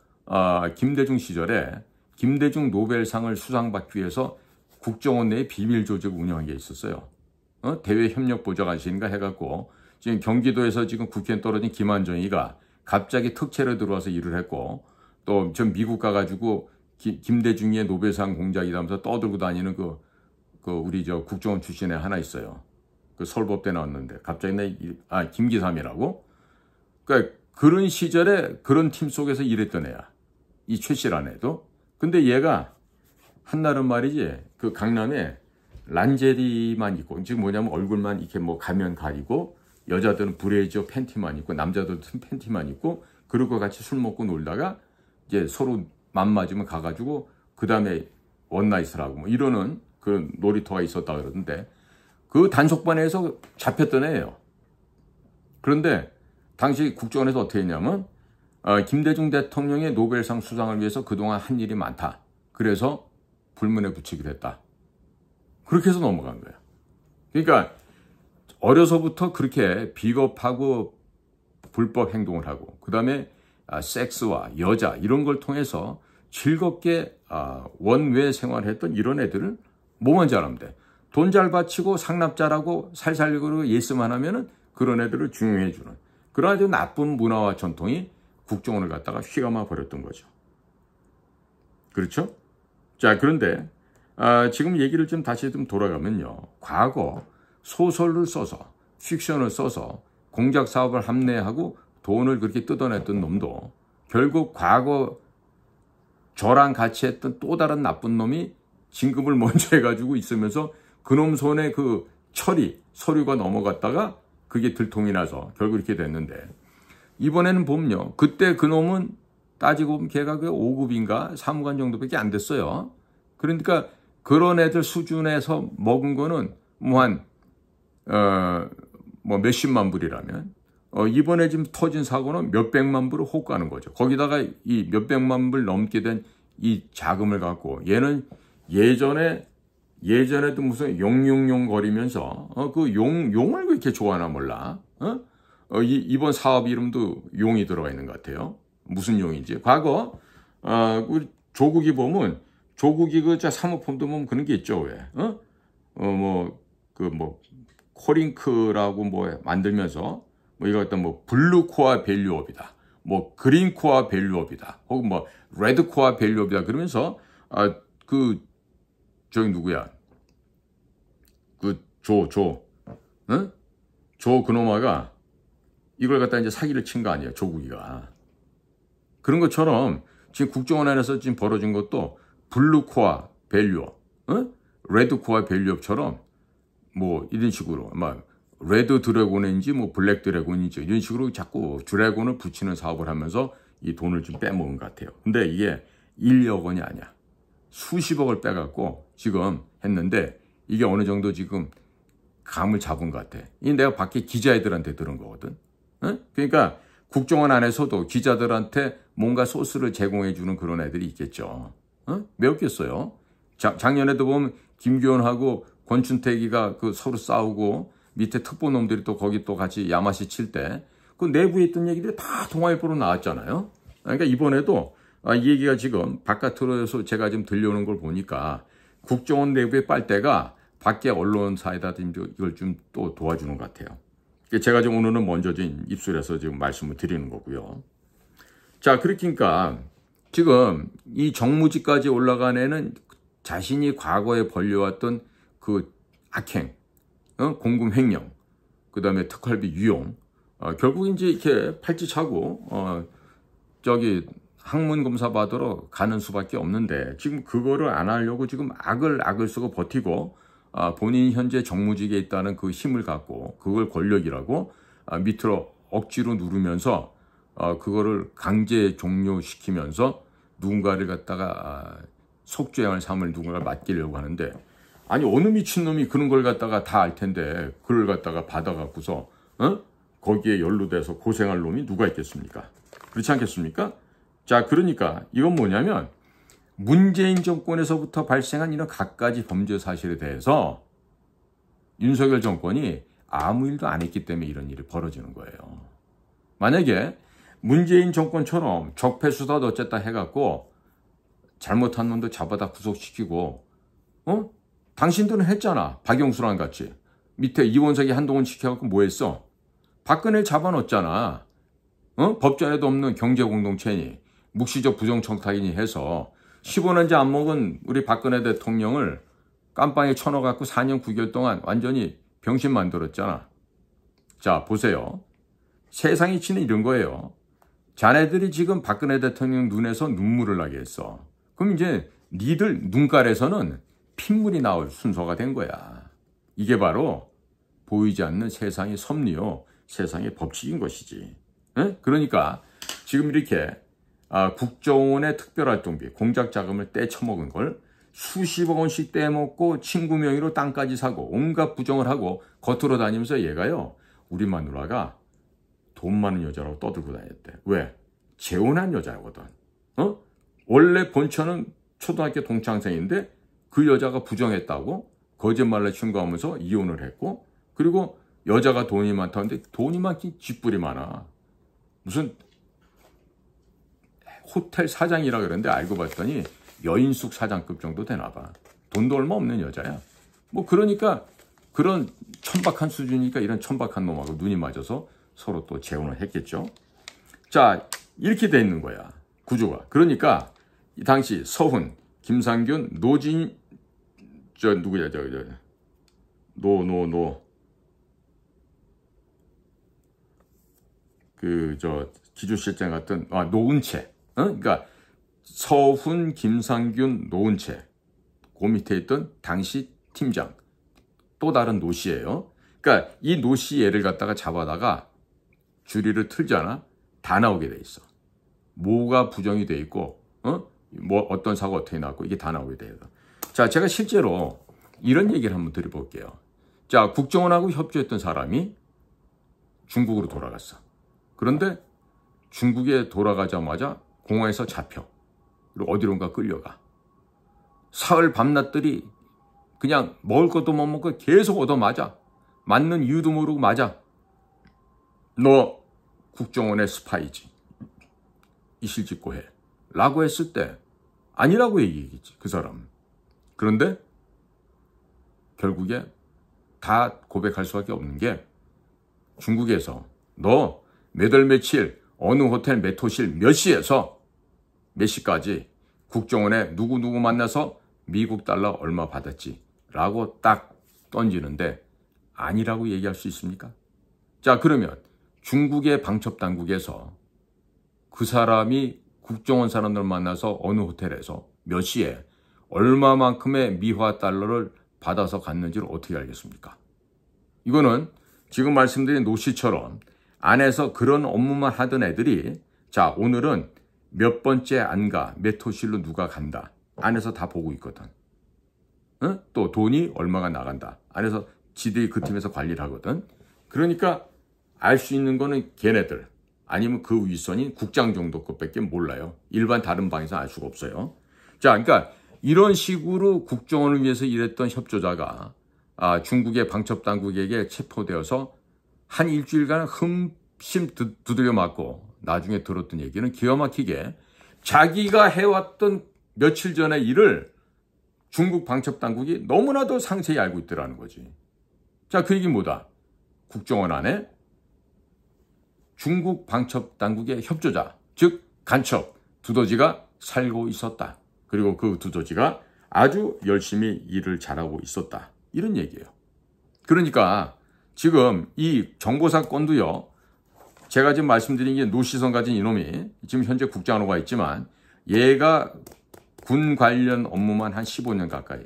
김대중 시절에 김대중 노벨상을 수상받기 위해서 국정원 내에 비밀 조직을 운영한 게 있었어요. 대외협력보좌관실인가 해갖고 지금 경기도에서 지금 국회에 떨어진 김한정이가 갑자기 특채로 들어와서 일을 했고, 또 전 미국 가가지고 김대중의 노벨상 공작이라면서 떠들고 다니는 우리 국정원 출신에 하나 있어요. 그 서울법대 나왔는데 갑자기 김기삼이라고. 그러니까 그런 시절에 그런 팀 속에서 일했던 애야. 이 최 씨란 애도. 근데 얘가 한날은 말이지 그 강남에 란제리만 입고, 지금 뭐냐면 얼굴만 이렇게 뭐 가면 가리고 여자들은 브레이저 팬티만 입고 남자들은 팬티만 입고 그러고 같이 술 먹고 놀다가 이제 서로 맘맞으면 가가지고 그 다음에 원나잇을 하고 뭐 이러는 그 놀이터가 있었다 그러던데 그 단속반에서 잡혔던 애예요. 그런데 당시 국정원에서 어떻게 했냐면 김대중 대통령의 노벨상 수상을 위해서 그동안 한 일이 많다. 그래서 불문에 붙이기로 했다. 그렇게 해서 넘어간 거예요. 그러니까 어려서부터 그렇게 비겁하고 불법 행동을 하고 그 다음에 섹스와 여자 이런 걸 통해서 즐겁게 원외 생활했던 이런 애들을 뭐만 잘하면 돼. 돈 잘 바치고 상납 잘하고 살살고 예스만 하면은 그런 애들을 중용해 주는 그런 아주 나쁜 문화와 전통이 국정원을 갖다가 휘감아 버렸던 거죠. 그렇죠? 자, 그런데 지금 얘기를 좀 다시 좀 돌아가면요. 과거 소설을 써서 픽션을 써서 공작 사업을 합리화하고 돈을 그렇게 뜯어냈던 놈도 결국 과거 저랑 같이 했던 또 다른 나쁜 놈이 진급을 먼저 해가지고 있으면서 그놈 손에 그 서류가 넘어갔다가 그게 들통이 나서 결국 이렇게 됐는데 이번에는 보면요. 그때 그놈은 따지고 보면 걔가 그 5급인가 사무관 정도밖에 안 됐어요. 그러니까 그런 애들 수준에서 먹은 거는 몇십만 불이라면 이번에 지금 터진 사고는 몇백만 불을 호가는 거죠. 거기다가 이 몇백만 불 넘게 된 이 자금을 갖고 얘는 예전에도 무슨 용용용 거리면서 그 용을 왜 이렇게 좋아하나 몰라. 이번 사업 이름도 용이 들어가 있는 것 같아요. 무슨 용인지. 과거 우리 조국이 보면 조국이 그 사모펀드 보면 그런 게 있죠. 왜? 코링크라고 만들면서 이거 어떤 블루코어 밸류업이다. 그린코어 밸류업이다. 혹은 레드코어 밸류업이다. 그러면서 저기 누구야? 조 그놈아가 이걸 갖다 이제 사기를 친 거 아니에요. 조국이가. 그런 것처럼 지금 국정원 안에서 지금 벌어진 것도 블루코어 밸류업, 레드코어 밸류업처럼 이런 식으로 레드 드래곤인지 블랙 드래곤인지 이런 식으로 자꾸 드래곤을 붙이는 사업을 하면서 이 돈을 좀 빼먹은 것 같아요. 근데 이게 1억 원이 아니야. 수십억을 빼갖고 지금 했는데 이게 어느 정도 지금 감을 잡은 것 같아. 이 내가 밖에 기자애들한테 들은 거거든. 그러니까 국정원 안에서도 기자들한테 뭔가 소스를 제공해 주는 그런 애들이 있겠죠. 왜 없겠어요? 작년에도 보면 김규현하고 권춘택이가 서로 싸우고 밑에 특보놈들이 또 거기 또 같이 야마시 칠 때 그 내부에 있던 얘기들이 다 동아일보로 나왔잖아요. 그러니까 이번에도 이 얘기가 지금 바깥으로서 제가 지금 들려오는 걸 보니까 국정원 내부의 빨대가 밖에 언론사에다 이걸 좀 또 도와주는 것 같아요. 제가 지금 오늘은 먼저 입술에서 지금 말씀을 드리는 거고요. 자, 그러니까 지금 이 정무직까지 올라간 애는 자신이 과거에 벌려왔던 그 악행, 공금 횡령, 그 다음에 특활비 유용, 결국 이제 이렇게 팔찌차고, 학문 검사 받으러 가는 수밖에 없는데, 지금 그거를 안 하려고 지금 악을 쓰고 버티고, 본인이 현재 정무직에 있다는 그 힘을 갖고, 그걸 권력이라고, 밑으로 억지로 누르면서, 그거를 강제 종료시키면서, 누군가를 갖다가, 속죄양을 삼을 누군가를 맡기려고 하는데, 아니 어느 미친놈이 그런 걸 갖다가 다 알 텐데 그걸 갖다가 받아갖고서 거기에 연루돼서 고생할 놈이 누가 있겠습니까? 그렇지 않겠습니까? 자, 그러니까 이건 뭐냐면 문재인 정권에서부터 발생한 이런 갖가지 범죄 사실에 대해서 윤석열 정권이 아무 일도 안 했기 때문에 이런 일이 벌어지는 거예요. 만약에 문재인 정권처럼 적폐수사 어쨌다 해갖고 잘못한 놈도 잡아다 구속시키고 당신들은 했잖아. 박영수랑 같이. 밑에 이원석이 한동훈 시켜갖고 뭐 했어? 박근혜 잡아놓았잖아. 법전에도 없는 경제공동체니 묵시적 부정청탁이니 해서 15년째 안 먹은 우리 박근혜 대통령을 깜빵에 쳐넣어갖고 4년 9개월 동안 완전히 병신 만들었잖아. 자, 보세요. 세상이 치는 이런 거예요. 자네들이 지금 박근혜 대통령 눈에서 눈물을 나게 했어. 그럼 이제 니들 눈깔에서는 핏물이 나올 순서가 된 거야. 이게 바로 보이지 않는 세상의 섭리요. 세상의 법칙인 것이지. 그러니까 지금 이렇게 국정원의 특별활동비, 공작 자금을 떼쳐먹은 걸 수십억 원씩 떼먹고 친구 명의로 땅까지 사고 온갖 부정을 하고 겉으로 다니면서 얘가요. 우리 마누라가 돈 많은 여자라고 떠들고 다녔대. 왜? 재혼한 여자거든. 원래 본처는 초등학교 동창생인데 그 여자가 부정했다고 거짓말로 신고하면서 이혼을 했고, 그리고 여자가 돈이 많다는데 돈이 많긴 쥐뿔이 많아. 무슨 호텔 사장이라 그러는데 알고 봤더니 여인숙 사장급 정도 되나 봐. 돈도 얼마 없는 여자야. 뭐 그러니까 그런 천박한 수준이니까 이런 천박한 놈하고 눈이 맞아서 서로 또 재혼을 했겠죠. 자, 이렇게 돼 있는 거야, 구조가. 그러니까 이 당시 서훈, 김상균, 노진, 누구야, 기주실장 같은, 노은채. 그러니까 서훈, 김상균, 노은채. 그 밑에 있던 당시 팀장. 또 다른 노 씨예요. 그러니까 이 노 씨 얘를 갖다가 잡아다가 주리를 틀잖아. 다 나오게 돼 있어. 뭐가 부정이 돼 있고, 뭐 어떤 사고 어떻게 나왔고, 이게 다 나오게 돼요. 자, 제가 실제로 이런 얘기를 한번 드려볼게요. 자, 국정원하고 협조했던 사람이 중국으로 돌아갔어. 그런데 중국에 돌아가자마자 공항에서 잡혀. 그리고 어디론가 끌려가. 사흘 밤낮들이 그냥 먹을 것도 못 먹고 계속 얻어맞아. 맞는 이유도 모르고 맞아. 너 국정원의 스파이지. 이실직고 해. 라고 했을 때 아니라고 얘기했지, 그 사람. 그런데 결국에 다 고백할 수밖에 없는 게 중국에서 너 몇 월 며칠 어느 호텔 몇 호실 몇 시에서 몇 시까지 국정원에 누구누구 만나서 미국 달러 얼마 받았지 라고 딱 던지는데 아니라고 얘기할 수 있습니까? 자, 그러면 중국의 방첩당국에서 그 사람이 국정원 사람들 만나서 어느 호텔에서 몇 시에 얼마만큼의 미화 달러를 받아서 갔는지를 어떻게 알겠습니까? 이거는 지금 말씀드린 노 씨처럼 안에서 그런 업무만 하던 애들이 자, 오늘은 몇 번째 안 가, 몇 호실로 누가 간다. 안에서 다 보고 있거든. 또 돈이 얼마가 나간다. 안에서 지들이 그 팀에서 관리를 하거든. 그러니까 알 수 있는 거는 걔네들 아니면 그 윗선인 국장 정도 것밖에 몰라요. 일반 다른 방에서 알 수가 없어요. 자, 그러니까 이런 식으로 국정원을 위해서 일했던 협조자가 중국의 방첩당국에게 체포되어서 한 일주일간 흠씬 두들겨 맞고 나중에 들었던 얘기는 기가 막히게 자기가 해왔던 며칠 전의 일을 중국 방첩당국이 너무나도 상세히 알고 있더라는 거지. 자, 그 얘기는 뭐다? 국정원 안에 중국 방첩당국의 협조자, 즉 간첩 두더지가 살고 있었다. 그리고 그 두더지가 아주 열심히 일을 잘하고 있었다. 이런 얘기예요. 그러니까 지금 이 정보사건도요. 제가 지금 말씀드린 게 노시선 가진 이놈이 지금 현재 국장으로 가 있지만 얘가 군 관련 업무만 한 15년 가까이.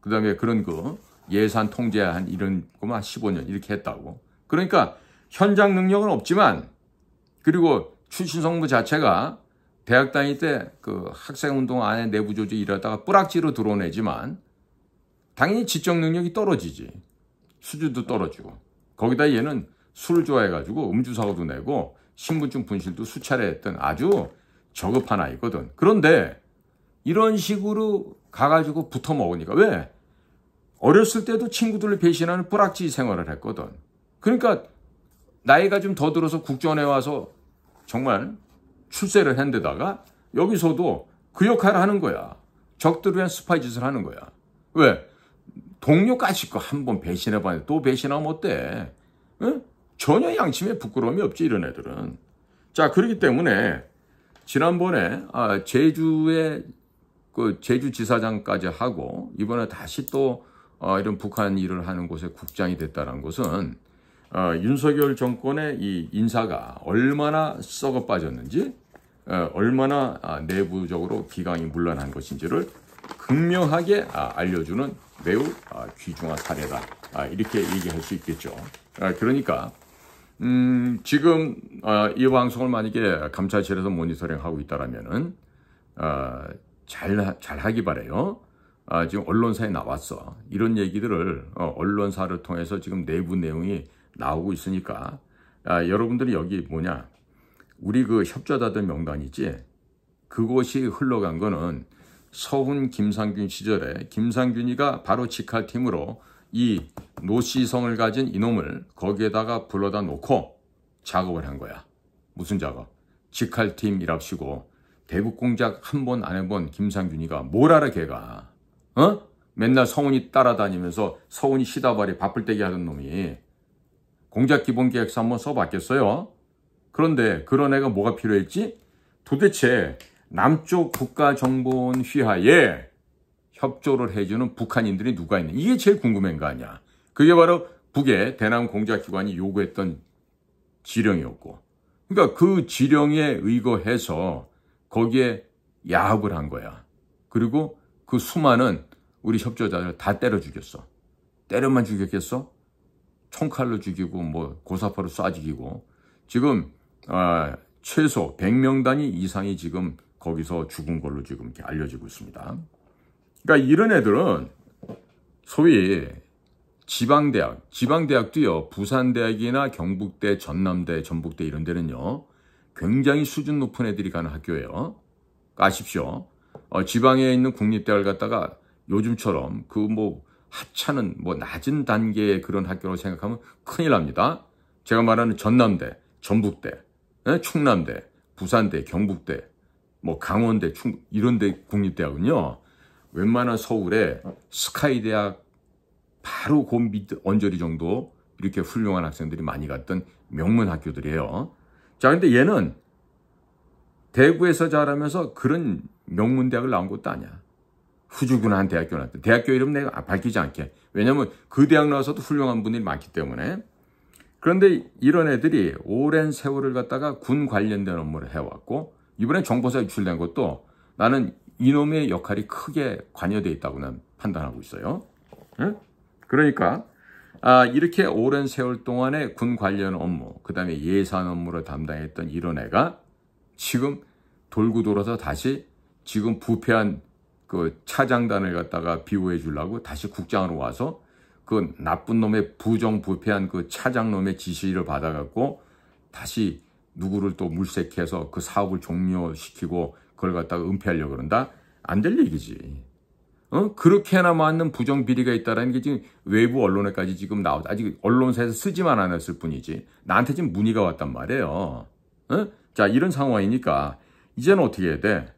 그 다음에 그런 거 예산 통제한 이런 거만 한 15년 이렇게 했다고. 그러니까 현장 능력은 없지만 그리고 출신 성부 자체가 대학 다닐 때 그 학생운동 안에 내부 조직 일하다가 뿌락지로 들어온 애지만 당연히 지적 능력이 떨어지지. 수준도 떨어지고. 거기다 얘는 술을 좋아해가지고 음주사고도 내고 신분증 분실도 수차례 했던 아주 저급한 아이거든. 그런데 이런 식으로 가가지고 붙어 먹으니까 왜? 어렸을 때도 친구들을 배신하는 뿌락지 생활을 했거든. 그러니까 나이가 좀 더 들어서 국정원에 와서 정말 출세를 한 데다가 여기서도 그 역할을 하는 거야. 적들을 위한 스파이 짓을 하는 거야. 왜? 동료까지 거 한 번 배신해봤는데 또 배신하면 어때? 응? 전혀 양심에 부끄러움이 없지 이런 애들은. 자, 그렇기 때문에 지난번에 제주의 그 제주지사장까지 하고 이번에 다시 또 이런 북한 일을 하는 곳에 국장이 됐다는 것은 윤석열 정권의 이 인사가 얼마나 썩어 빠졌는지 얼마나 내부적으로 기강이 문란한 것인지를 극명하게 알려주는 매우 귀중한 사례다. 이렇게 얘기할 수 있겠죠. 그러니까 지금 이 방송을 만약에 감찰실에서 모니터링하고 있다라면은 잘 하기 바래요. 지금 언론사에 나왔어. 이런 얘기들을 언론사를 통해서 지금 내부 내용이 나오고 있으니까 여러분들이 여기 뭐냐, 우리 그 협조자들 명단 있지, 그곳이 흘러간 거는 서훈 김상균 시절에 김상균이가 바로 직할팀으로 이 노씨성을 가진 이놈을 거기에다가 불러다 놓고 작업을 한 거야. 무슨 작업? 직할팀이랍시고 대북 공작 한 번 안 해본 김상균이가 뭘 알아 걔가. 맨날 서훈이 따라다니면서 서훈이 시다발이 바쁠 때게 하던 놈이 공작 기본계획서 한번 써봤겠어요? 그런데 그런 애가 뭐가 필요했지? 도대체 남쪽 국가정보원 휘하에 협조를 해주는 북한인들이 누가 있냐, 이게 제일 궁금한 거 아니야. 그게 바로 북의 대남 공작기관이 요구했던 지령이었고, 그러니까 그 지령에 의거해서 거기에 야합을 한 거야. 그리고 그 수많은 우리 협조자들 다 때려 죽였어. 때려만 죽였겠어? 총칼로 죽이고 뭐 고사파로 쏴 죽이고, 지금 최소 100명 단위 이상이 지금 거기서 죽은 걸로 지금 이렇게 알려지고 있습니다. 그러니까 이런 애들은 소위 지방대학도요, 부산대학이나 경북대, 전남대, 전북대 이런 데는요, 굉장히 수준 높은 애들이 가는 학교예요. 아십시오. 지방에 있는 국립대학을 갖다가 요즘처럼 그 뭐 하찮은 뭐 낮은 단계의 그런 학교로 생각하면 큰일 납니다. 제가 말하는 전남대, 전북대, 충남대, 부산대, 경북대, 뭐 강원대, 이런 데 국립대학은요, 웬만한 서울에 스카이대학 바로 그 밑 언저리 정도 이렇게 훌륭한 학생들이 많이 갔던 명문 학교들이에요. 자, 근데 얘는 대구에서 자라면서 그런 명문 대학을 나온 것도 아니야. 후주군한 대학교 나왔대. 대학교 이름 내가 밝히지 않게. 왜냐면 그 대학 나와서도 훌륭한 분들이 많기 때문에. 그런데 이런 애들이 오랜 세월을 갖다가 군 관련된 업무를 해왔고, 이번에 정보사 유출된 것도 나는 이놈의 역할이 크게 관여되어 있다고 난 판단하고 있어요. 응? 그러니까 이렇게 오랜 세월 동안에 군 관련 업무, 그 다음에 예산 업무를 담당했던 이런 애가 지금 돌고 돌아서 다시 지금 부패한 그 차장단을 갖다가 비호해 주려고 다시 국장으로 와서 그 나쁜 놈의 부정부패한 그 차장놈의 지시를 받아갖고 다시 누구를 또 물색해서 그 사업을 종료시키고 그걸 갖다가 은폐하려고 그런다? 안 될 얘기지. 그렇게나 많은 부정비리가 있다는 게 지금 외부 언론에까지 지금 나오다. 아직 언론사에서 쓰지만 않았을 뿐이지. 나한테 지금 문의가 왔단 말이에요. 자, 이런 상황이니까 이제는 어떻게 해야 돼?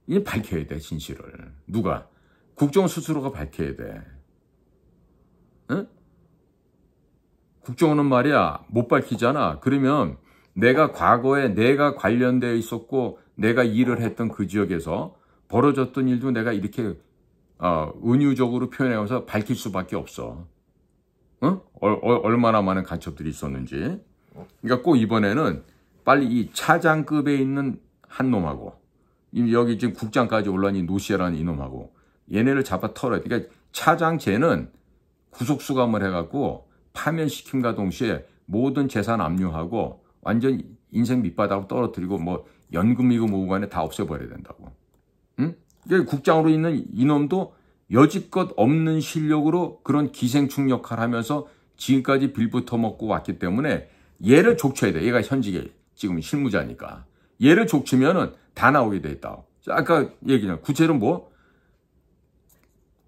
이제 밝혀야 돼, 진실을. 누가? 국정원 스스로가 밝혀야 돼. 국정원은 말이야, 못 밝히잖아. 그러면 내가 과거에 내가 관련되어 있었고 내가 일을 했던 그 지역에서 벌어졌던 일도 내가 이렇게 은유적으로 표현해서 밝힐 수밖에 없어. 얼마나 많은 간첩들이 있었는지. 그러니까 꼭 이번에는 빨리 이 차장급에 있는 한 놈하고 여기 지금 국장까지 올라온 이 노시아라는 이놈하고 얘네를 잡아 털어야 돼. 그러니까 차장쟤는 구속수감을 해갖고 파면시킴과 동시에 모든 재산 압류하고 완전 인생 밑바닥으로 떨어뜨리고 뭐 연금이고 뭐고 간에 다 없애버려야 된다고. 응? 국장으로 있는 이놈도 여지껏 없는 실력으로 그런 기생충 역할을 하면서 지금까지 빌부터 먹고 왔기 때문에 얘를 족쳐야 돼. 얘가 현직에 지금 실무자니까. 얘를 족치면은 다 나오게 돼 있다. 아까 얘기한 구체로 뭐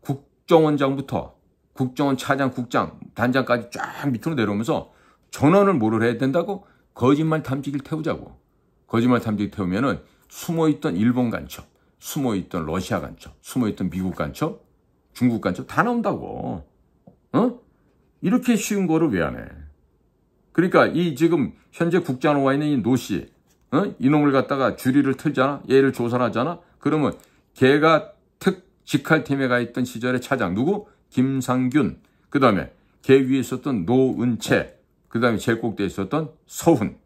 국정원장부터 국정원 차장, 국장, 단장까지 쫙 밑으로 내려오면서 전원을 뭐를 해야 된다고? 거짓말 탐지기를 태우자고. 거짓말 탐지기 태우면은 숨어있던 일본 간첩, 숨어있던 러시아 간첩, 숨어있던 미국 간첩, 중국 간첩 다 나온다고. 이렇게 쉬운 거를 왜 안 해? 그러니까 이 지금 현재 국장으로 와 있는 이 노씨, 이놈을 갖다가 주리를 틀잖아? 얘를 조사를 하잖아? 그러면 걔가 직할팀에 가 있던 시절의 차장, 누구? 김상균. 그 다음에 걔 위에 있었던 노은채. 그 다음에 제일 꼭대에 있었던 서훈.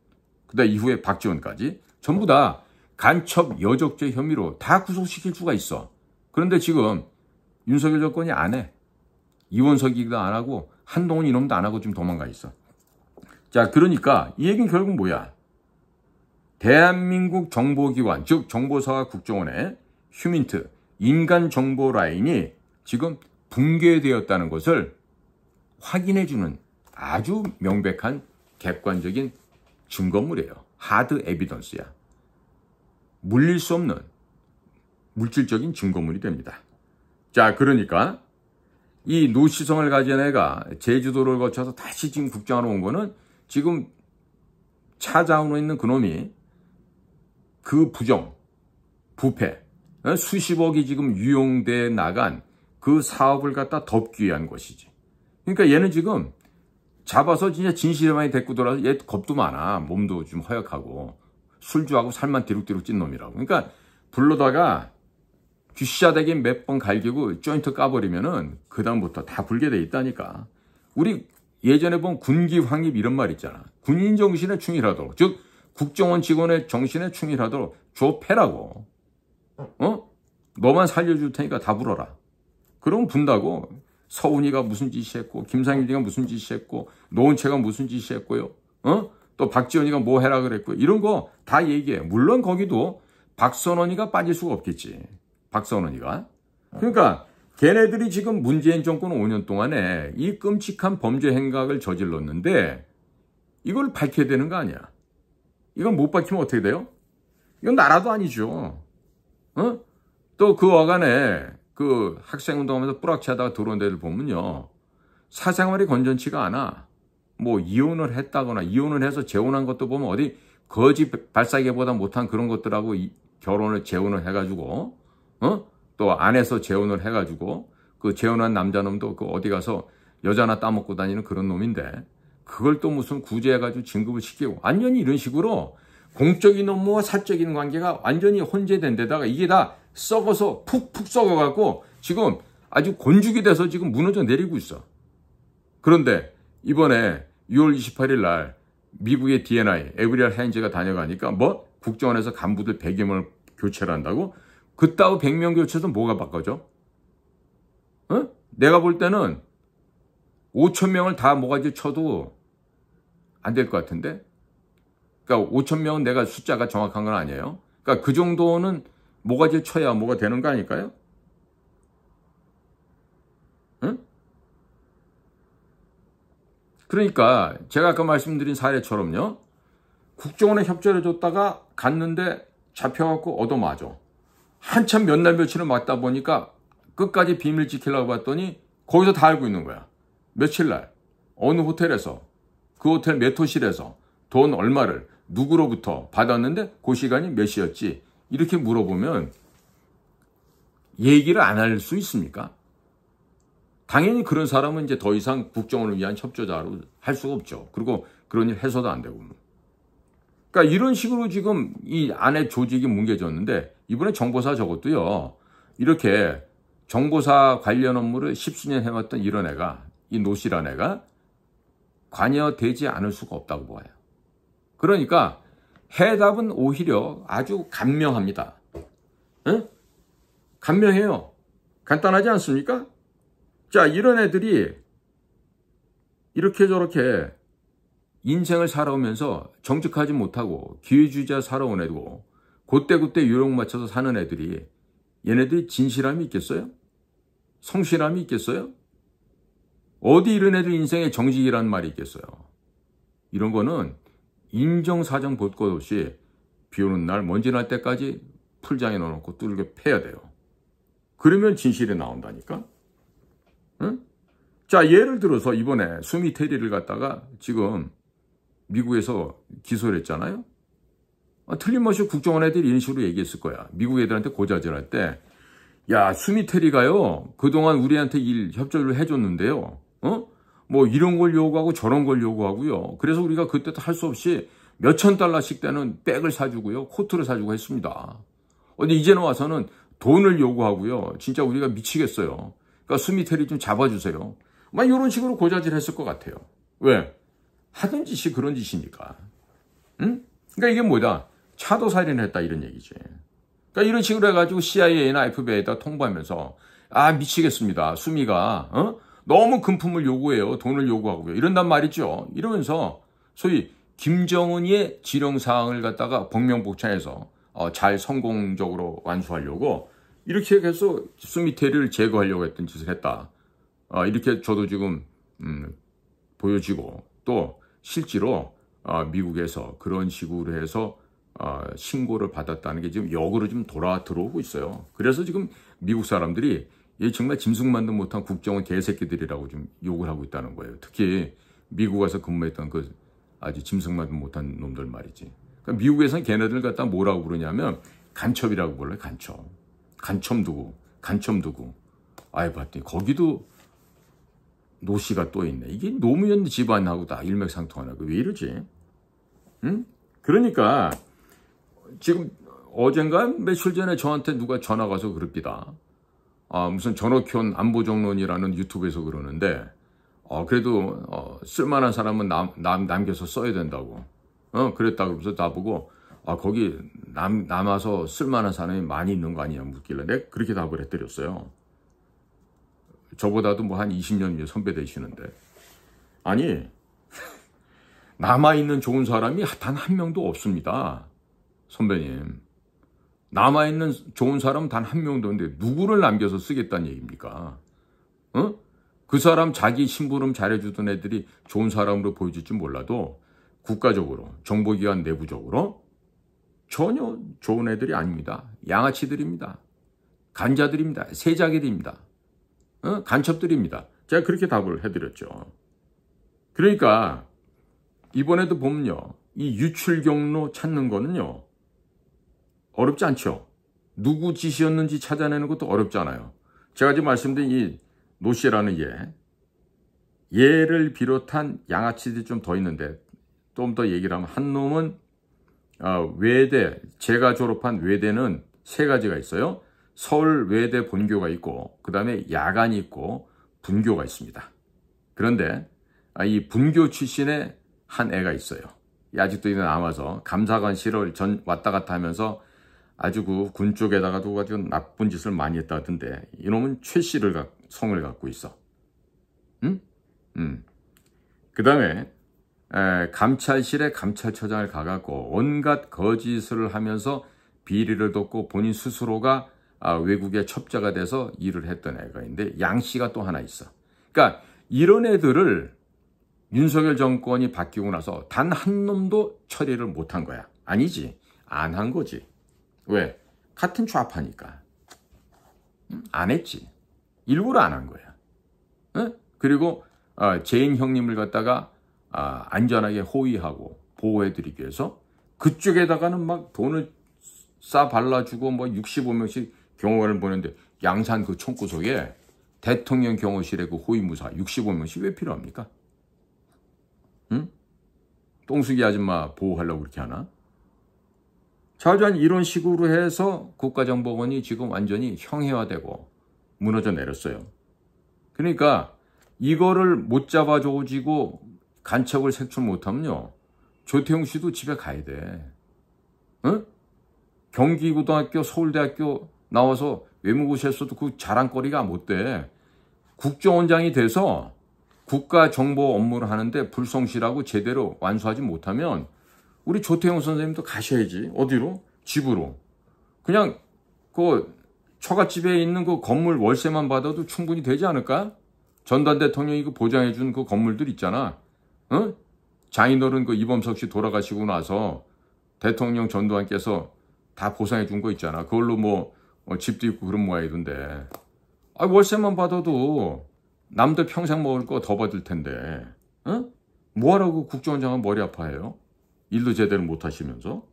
그 다음에 이후에 박지원까지. 전부 다 간첩 여적죄 혐의로 다 구속시킬 수가 있어. 그런데 지금 윤석열 정권이 안 해. 이원석이도 안 하고 한동훈 이놈도 안 하고 지금 도망가 있어. 자, 그러니까 이 얘기는 결국 뭐야? 대한민국 정보기관, 즉 정보사와 국정원의 휴민트, 인간정보 라인이 지금 붕괴되었다는 것을 확인해주는 아주 명백한 객관적인 증거물이에요. 하드 에비던스야. 물릴 수 없는 물질적인 증거물이 됩니다. 자, 그러니까 이 노시성을 가진 애가 제주도를 거쳐서 다시 지금 국정하러 온 거는 지금 차장으로 있는 그놈이 그 부정, 부패, 수십억이 지금 유용돼 나간 그 사업을 갖다 덮기 위한 것이지. 그러니까 얘는 지금 잡아서 진짜 진실에 많이 데리고 돌아서 얘 겁도 많아. 몸도 좀 허약하고 술주하고 살만 뒤룩뒤룩 찐 놈이라고. 그러니까 불러다가 귀샤대기 몇 번 갈기고 조인트 까버리면은 그 다음부터 다 불게 돼 있다니까. 우리 예전에 본 군기 확립 이런 말 있잖아. 군인 정신에 충실하도록, 즉 국정원 직원의 정신에 충실하도록 조패라고. 너만 살려줄 테니까 다 불어라. 그럼 분다고. 서훈이가 무슨 짓이 했고, 김상윤이가 무슨 짓이 했고, 노은채가 무슨 짓이 했고요. 또 박지원이가 뭐 해라 그랬고, 이런 거 다 얘기해. 물론 거기도 박선원이가 빠질 수가 없겠지. 박선원이가. 그러니까 걔네들이 지금 문재인 정권 5년 동안에 이 끔찍한 범죄 행각을 저질렀는데 이걸 밝혀야 되는 거 아니야. 이건 못 밝히면 어떻게 돼요? 이건 나라도 아니죠. 또 그 어간에 그 학생운동하면서 뿌락치하다가 들어온 데를 보면요. 사생활이 건전치가 않아. 뭐 이혼을 했다거나 이혼을 해서 재혼한 것도 보면 어디 거지 발사계보다 못한 그런 것들하고 결혼을 재혼을 해가지고 또 안에서 재혼을 해가지고 그 재혼한 남자놈도 그 어디 가서 여자나 따먹고 다니는 그런 놈인데 그걸 또 무슨 구제해가지고 진급을 시키고 완전히 이런 식으로 공적인 업무와 사적인 관계가 완전히 혼재된 데다가 이게 다 썩어서 푹푹 썩어갖고 지금 아주 곤죽이 돼서 지금 무너져 내리고 있어. 그런데 이번에 6월 28일 날 미국의 D&I, 에브리얼 헤인즈가 다녀가니까 뭐 국정원에서 간부들 100여 명을 교체를 한다고? 그따위 100명 교체도 뭐가 바꿔져? 내가 볼 때는 5천 명을 다 모가지 쳐도 안 될 것 같은데? 그러니까 5천 명은 내가 숫자가 정확한 건 아니에요. 그러니까 그 정도는 모가지 쳐야 뭐가 되는 거 아닐까요? 그러니까 제가 아까 말씀드린 사례처럼요. 국정원에 협조를 줬다가 갔는데 잡혀갖고 얻어맞아. 한참 몇 날 며칠을 맞다 보니까 끝까지 비밀 지키려고 봤더니 거기서 다 알고 있는 거야. 며칠 날 어느 호텔에서 그 호텔 몇 호실에서 돈 얼마를 누구로부터 받았는데 그 시간이 몇 시였지 이렇게 물어보면 얘기를 안 할 수 있습니까? 당연히 그런 사람은 이제 더 이상 국정원을 위한 협조자로 할 수가 없죠. 그리고 그런 일 해서도 안 되고. 그러니까 이런 식으로 지금 이 안에 조직이 뭉개졌는데 이번에 정보사 저것도요. 이렇게 정보사 관련 업무를 10수년 해왔던 이런 애가 이 노씨란 애가 관여되지 않을 수가 없다고 봐요. 그러니까 해답은 오히려 아주 간명합니다. 간명해요. 간단하지 않습니까? 자, 이런 애들이 이렇게 저렇게 인생을 살아오면서 정직하지 못하고 기회주의자 살아온 애고 그때그때 요령 맞춰서 사는 애들이 얘네들이 진실함이 있겠어요? 성실함이 있겠어요? 어디 이런 애들 인생에 정직이라는 말이 있겠어요? 이런 거는 인정사정 볼 것 없이 비 오는 날 먼지 날 때까지 풀장에 넣어놓고 뚫게 패야 돼요. 그러면 진실이 나온다니까? 자, 예를 들어서 이번에 수미 테리를 갖다가 지금 미국에서 기소를 했잖아요. 틀림없이 국정원 애들이 이런 식으로 얘기했을 거야. 미국 애들한테 고자질할 때 야, 수미 테리가요 그동안 우리한테 일 협조를 해줬는데요. 뭐 이런 걸 요구하고 저런 걸 요구하고요. 그래서 우리가 그때도 할 수 없이 몇천 달러씩 되는 백을 사주고요. 코트를 사주고 했습니다. 근데 이제는 와서는 돈을 요구하고요. 진짜 우리가 미치겠어요. 그러니까 수미 테리 좀 잡아주세요. 막 이런 식으로 고자질 했을 것 같아요. 왜? 하던 짓이 그런 짓이니까. 그러니까 이게 뭐다? 차도살인을 했다 이런 얘기지. 그러니까 이런 식으로 해가지고 CIA나 FBI에다 통보하면서 아 미치겠습니다. 수미가 너무 금품을 요구해요. 돈을 요구하고요. 이런단 말이죠. 이러면서 소위 김정은의 지령사항을 갖다가 복명복창해서 잘 성공적으로 완수하려고 이렇게 해서 수미 테리를 제거하려고 했던 짓을 했다. 이렇게 저도 지금 보여지고 또 실제로 미국에서 그런 식으로 해서 신고를 받았다는 게 지금 역으로 좀 들어오고 있어요. 그래서 지금 미국 사람들이 얘 정말 짐승만도 못한 국정원 개새끼들이라고 좀 욕을 하고 있다는 거예요. 특히 미국 가서 근무했던 그 아주 짐승만도 못한 놈들 말이지. 그러니까 미국에서는 걔네들 갖다 뭐라고 부르냐면 간첩이라고 불러요. 간첩 두고. 아이 봤더니 거기도 노씨가 또 있네. 이게 노무현 집안하고 다 일맥상통하나. 왜 이러지? 응? 그러니까 지금 어젠가 며칠 전에 저한테 누가 전화 가서 그럽니다. 무슨 전옥현 안보정론이라는 유튜브에서 그러는데 그래도 쓸만한 사람은 남겨서 써야 된다고. 그랬다고 그러면서 나보고 거기 남아서 쓸만한 사람이 많이 있는 거 아니냐 묻길래 내가 그렇게 답을 해드렸어요. 저보다도 뭐 한 20년 선배 되시는데. 아니 남아있는 좋은 사람이 단 한 명도 없습니다. 선배님. 남아있는 좋은 사람 단 한 명도 없는데 누구를 남겨서 쓰겠다는 얘기입니까? 그 사람 자기 심부름 잘해주던 애들이 좋은 사람으로 보여줄지 몰라도 국가적으로 정보기관 내부적으로 전혀 좋은 애들이 아닙니다. 양아치들입니다. 간자들입니다. 세자들입니다. 간첩들입니다. 제가 그렇게 답을 해드렸죠. 그러니까 이번에도 보면요. 이 유출 경로 찾는 거는요. 어렵지 않죠. 누구 짓이었는지 찾아내는 것도 어렵잖아요. 제가 지금 말씀드린 이 노씨라는 얘를 비롯한 양아치들이 좀 더 있는데 좀 더 얘기를 하면 한 놈은 외대, 제가 졸업한 외대는 세 가지가 있어요. 서울 외대 본교가 있고 그 다음에 야간이 있고 분교가 있습니다. 그런데 이 분교 출신의 한 애가 있어요. 아직도 남아서 감사관실을 왔다 갔다 하면서 아주 그 군 쪽에다가도 아주 나쁜 짓을 많이 했다 하던데 이놈은 최 씨를 성을 갖고 있어. 그 다음에 감찰실에 감찰처장을 가갖고 온갖 거짓을 하면서 비리를 덮고 본인 스스로가 외국의 첩자가 돼서 일을 했던 애가 있는데 양 씨가 또 하나 있어. 그러니까 이런 애들을 윤석열 정권이 바뀌고 나서 단 한 놈도 처리를 못한 거야. 아니지. 안 한 거지. 왜? 같은 좌파니까. 안 했지. 일부러 안 한 거야. 그리고 제인 형님을 갖다가 안전하게 호위하고 보호해드리기 위해서 그쪽에다가는 막 돈을 싸 발라주고 뭐 65명씩 경호관을 보내는데 양산 그 총구석에 대통령 경호실에 그 호위무사 65명씩 왜 필요합니까? 똥수기 아줌마 보호하려고 그렇게 하나? 자주한 이런 식으로 해서 국가정보원이 지금 완전히 형해화되고 무너져 내렸어요. 그러니까 이거를 못 잡아줘지고 간첩을 색출 못하면요. 조태용 씨도 집에 가야 돼. 경기고등학교, 서울대학교 나와서 외무고시에서도 그 자랑거리가 못 돼. 국정원장이 돼서 국가정보 업무를 하는데 불성실하고 제대로 완수하지 못하면 우리 조태용 선생님도 가셔야지. 어디로? 집으로. 그냥 그 처갓집에 있는 그 건물 월세만 받아도 충분히 되지 않을까? 전두환 대통령이 그 보장해준 그 건물들 있잖아. 장인어른 그 이범석 씨 돌아가시고 나서 대통령 전두환께서 다 보상해준 거 있잖아. 그걸로 뭐 집도 있고 그런 모양이던데. 월세만 받아도 남들 평생 먹을 거 더 받을 텐데. 뭐하라고 국정원장은 머리 아파해요? 일도 제대로 못 하시면서.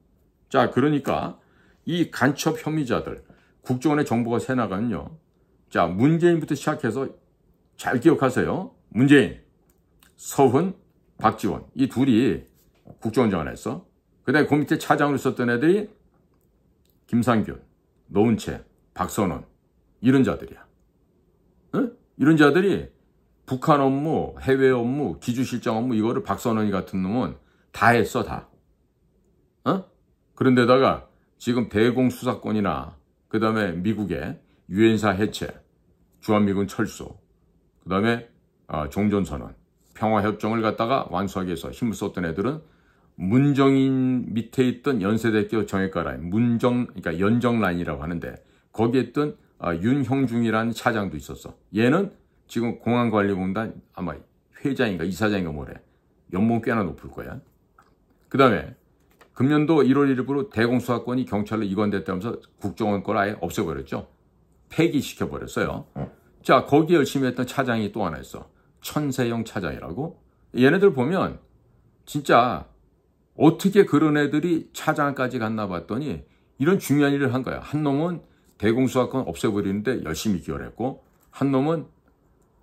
자, 그러니까 이 간첩 혐의자들 국정원의 정보가 새나가면요. 자, 문재인부터 시작해서 잘 기억하세요. 문재인, 서훈, 박지원 이 둘이 국정원장을 했어. 그 다음에 그 밑에 차장으로 있었던 애들이 김상균, 노은채, 박선원 이런 자들이야. 이런 자들이 북한 업무, 해외 업무, 기주실장 업무 이거를 박선원이 같은 놈은 다 했어, 다. 그런데다가 지금 대공수사권이나 그 다음에 미국의 유엔사 해체, 주한미군 철수, 그 다음에 종전선언, 평화협정을 갖다가 완수하기 위해서 힘을 썼던 애들은 문정인 밑에 있던 연세대학교 정외과라인 그러니까 연정라인이라고 하는데 거기에 있던 윤형중이라는 차장도 있었어. 얘는 지금 공안관리공단 아마 회장인가 이사장인가 뭐래. 연봉 꽤나 높을 거야. 그 다음에 금년도 1월 1일부로 대공수사권이 경찰로 이관됐다면서 국정원 걸 아예 없애버렸죠. 폐기시켜버렸어요. 자, 거기 열심히 했던 차장이 또 하나 있어. 천세영 차장이라고. 얘네들 보면 진짜 어떻게 그런 애들이 차장까지 갔나 봤더니 이런 중요한 일을 한 거야. 한 놈은 대공수사권 없애버리는데 열심히 기여했고, 한 놈은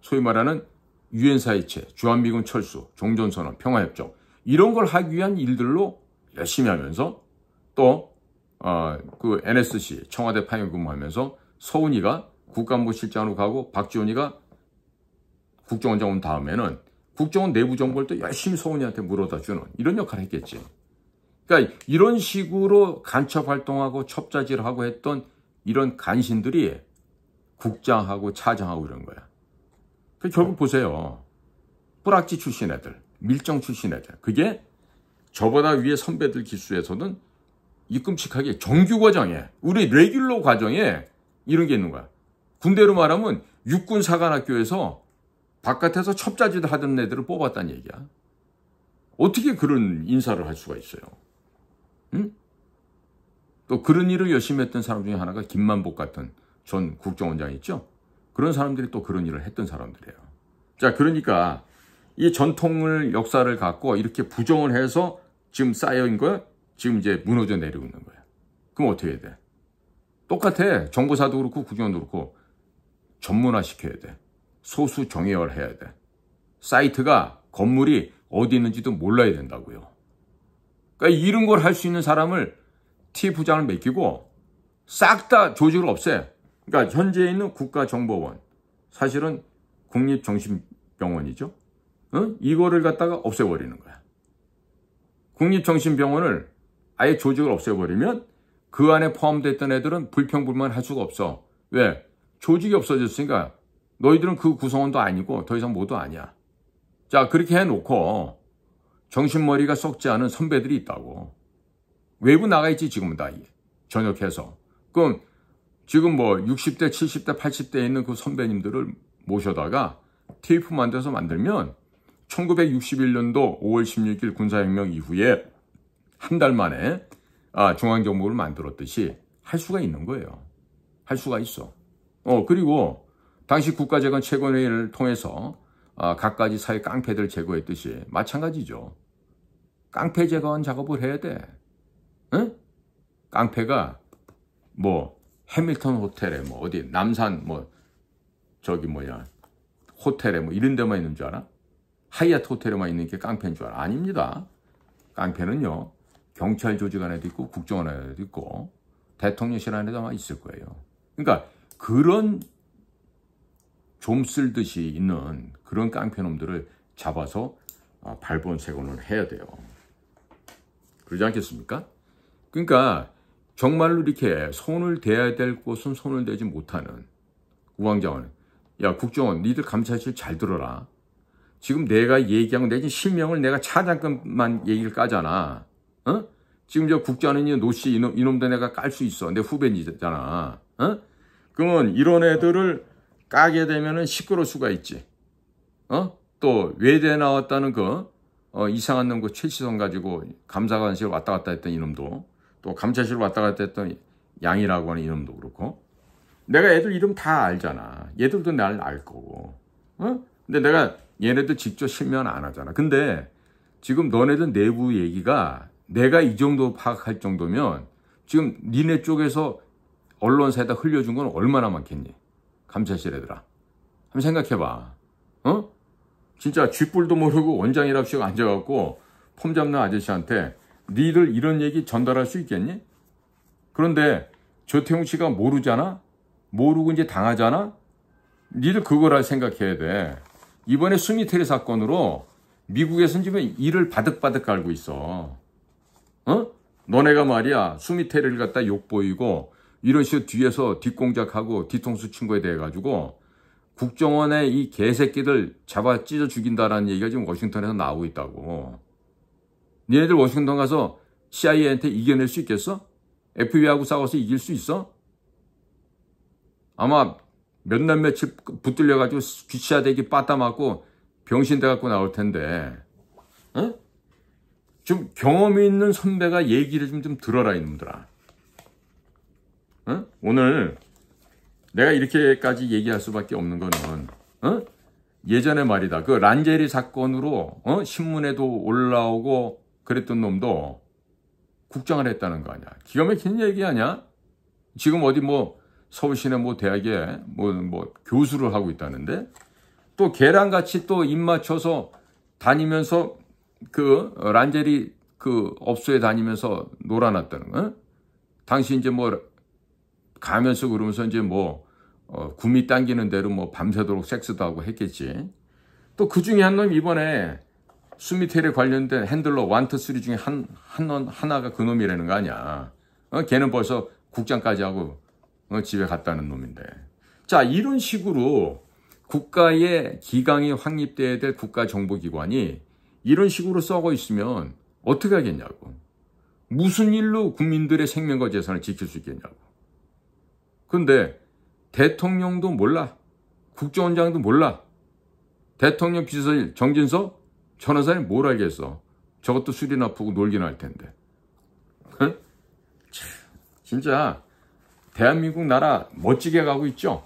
소위 말하는 유엔사이체, 주한미군 철수, 종전선언, 평화협정 이런 걸 하기 위한 일들로 열심히 하면서 또 그 NSC 청와대 파견 근무하면서 서훈이가 국가안보실장으로 가고 박지원이가 국정원장 온 다음에는 국정원 내부 정보를 또 열심히 서훈이한테 물어다 주는 이런 역할을 했겠지. 그러니까 이런 식으로 간첩 활동하고 첩자질하고 했던 이런 간신들이 국장하고 차장하고 이런 거야. 결국 보세요. 뿌락지 출신 애들, 밀정 출신 애들. 그게 저보다 위에 선배들 기수에서는 이 끔찍하게 정규 과정에, 우리 레귤러 과정에 이런 게 있는 거야. 군대로 말하면 육군 사관학교에서 바깥에서 첩자질 하던 애들을 뽑았다는 얘기야. 어떻게 그런 인사를 할 수가 있어요? 응? 또 그런 일을 열심히 했던 사람 중에 하나가 김만복 같은 전 국정원장 있죠? 그런 사람들이 또 그런 일을 했던 사람들이에요. 자, 그러니까 이 전통을, 역사를 갖고 이렇게 부정을 해서 지금 쌓여있는 거 지금 이제 무너져 내리고 있는 거야. 그럼 어떻게 해야 돼? 똑같아. 정보사도 그렇고 국정원도 그렇고 전문화 시켜야 돼. 소수 정예화를 해야 돼. 사이트가, 건물이 어디 있는지도 몰라야 된다고요. 그러니까 이런 걸 할 수 있는 사람을 TF장을 맡기고 싹 다 조직을 없애. 그러니까 현재 있는 국가정보원, 사실은 국립정신병원이죠. 이거를 갖다가 없애버리는 거야. 국립정신병원을 아예 조직을 없애버리면 그 안에 포함됐던 애들은 불평불만 할 수가 없어. 왜? 조직이 없어졌으니까 너희들은 그 구성원도 아니고 더 이상 뭐도 아니야. 자, 그렇게 해놓고 정신머리가 썩지 않은 선배들이 있다고. 외부 나가 있지 지금은 다 전역해서. 그럼 지금 뭐 60대, 70대, 80대에 있는 그 선배님들을 모셔다가 테이프 만들어서 만들면 1961년도 5월 16일 군사혁명 이후에 한 달 만에 중앙정보를 만들었듯이 할 수가 있는 거예요. 할 수가 있어. 그리고 당시 국가재건 최고회의를 통해서 갖가지 사회 깡패들 제거했듯이 마찬가지죠. 깡패 제거한 작업을 해야 돼. 응? 깡패가 뭐 해밀턴 호텔에 뭐 어디 남산 뭐 저기 뭐야 호텔에 뭐 이런 데만 있는 줄 알아? 하얏트 호텔에만 있는 게 깡패인 줄 알아? 아닙니다. 깡패는요 경찰 조직 안에도 있고 국정원 안에도 있고 대통령실 안에도 아마 있을 거예요. 그러니까 그런 좀 쓸듯이 있는 그런 깡패놈들을 잡아서 발본색원을 해야 돼요. 그러지 않겠습니까? 그러니까 정말로 이렇게 손을 대야 될 곳은 손을 대지 못하는 국방장관, 야 국정원 니들 감찰실 잘 들어라. 지금 내가 얘기한 내 실명을 내가 차장급만 얘기를 까잖아. 지금 저 국장은 노씨 이놈도 내가 깔 수 있어. 내 후배니잖아. 그러면 이런 애들을 까게 되면은 시끄러울 수가 있지. 또 외대 나왔다는 이상한 놈 그 최시선 가지고 감사관실 왔다 갔다 했던 이놈도, 또 감찰실 왔다 갔다 했던 양이라고 하는 이놈도 그렇고, 내가 애들 이름 다 알잖아. 얘들도 날 알 거고. 근데 내가 얘네들 직접 실명 안 하잖아. 근데 지금 너네들 내부 얘기가 내가 이 정도 파악할 정도면 지금 니네 쪽에서 언론사에다 흘려준 건 얼마나 많겠니? 감찰실 애들아. 한번 생각해봐. 진짜 쥐뿔도 모르고 원장이랍시고 앉아갖고 폼 잡는 아저씨한테 니들 이런 얘기 전달할 수 있겠니? 그런데 조태웅 씨가 모르잖아? 모르고 이제 당하잖아? 니들 그걸 생각해야 돼. 이번에 수미테리 사건으로 미국에서는 지금 이를 바득바득 깔고 있어. 너네가 말이야 수미테리를 갖다 욕보이고 이런 식으로 뒤에서 뒷공작하고 뒤통수 친 거에 대해 가지고 국정원의 이 개새끼들 잡아 찢어 죽인다라는 얘기가 지금 워싱턴에서 나오고 있다고. 니네들 워싱턴 가서 CIA한테 이겨낼 수 있겠어? FBI하고 싸워서 이길 수 있어? 아마 몇 날 며칠 붙들려가지고 귀치아대기 빠따 맞고 병신 돼갖고 나올 텐데. 어? 좀 경험이 있는 선배가 얘기를 좀 들어라, 이놈들아. 어? 오늘 내가 이렇게까지 얘기할 수밖에 없는 거는 예전에 말이다. 그 란제리 사건으로 신문에도 올라오고 그랬던 놈도 국장을 했다는 거 아니야. 기가 막힌 얘기 아니야? 지금 어디 뭐 서울시내 뭐 대학에 뭐 교수를 하고 있다는데 또 걔랑같이 또 입 맞춰서 다니면서 그 란제리 그 업소에 다니면서 놀아놨다는 거. 당시 이제 뭐 가면서 그러면서 이제 뭐 구미 당기는 대로 뭐 밤새도록 섹스도 하고 했겠지. 또 그 중에 한 놈 이번에 수미텔에 관련된 핸들러 1, 2, 3 중에 하나가 그 놈이라는 거 아니야. 걔는 벌써 국장까지 하고 집에 갔다는 놈인데. 자, 이런 식으로 국가의 기강이 확립돼야 될 국가정보기관이 이런 식으로 썩어 있으면 어떻게 하겠냐고. 무슨 일로 국민들의 생명과 재산을 지킬 수 있겠냐고. 근데 대통령도 몰라. 국정원장도 몰라. 대통령 비서실 정진석 전화사님 뭘 알겠어. 저것도 술이나 푸고 놀긴 할 텐데. 진짜 대한민국 나라 멋지게 가고 있죠.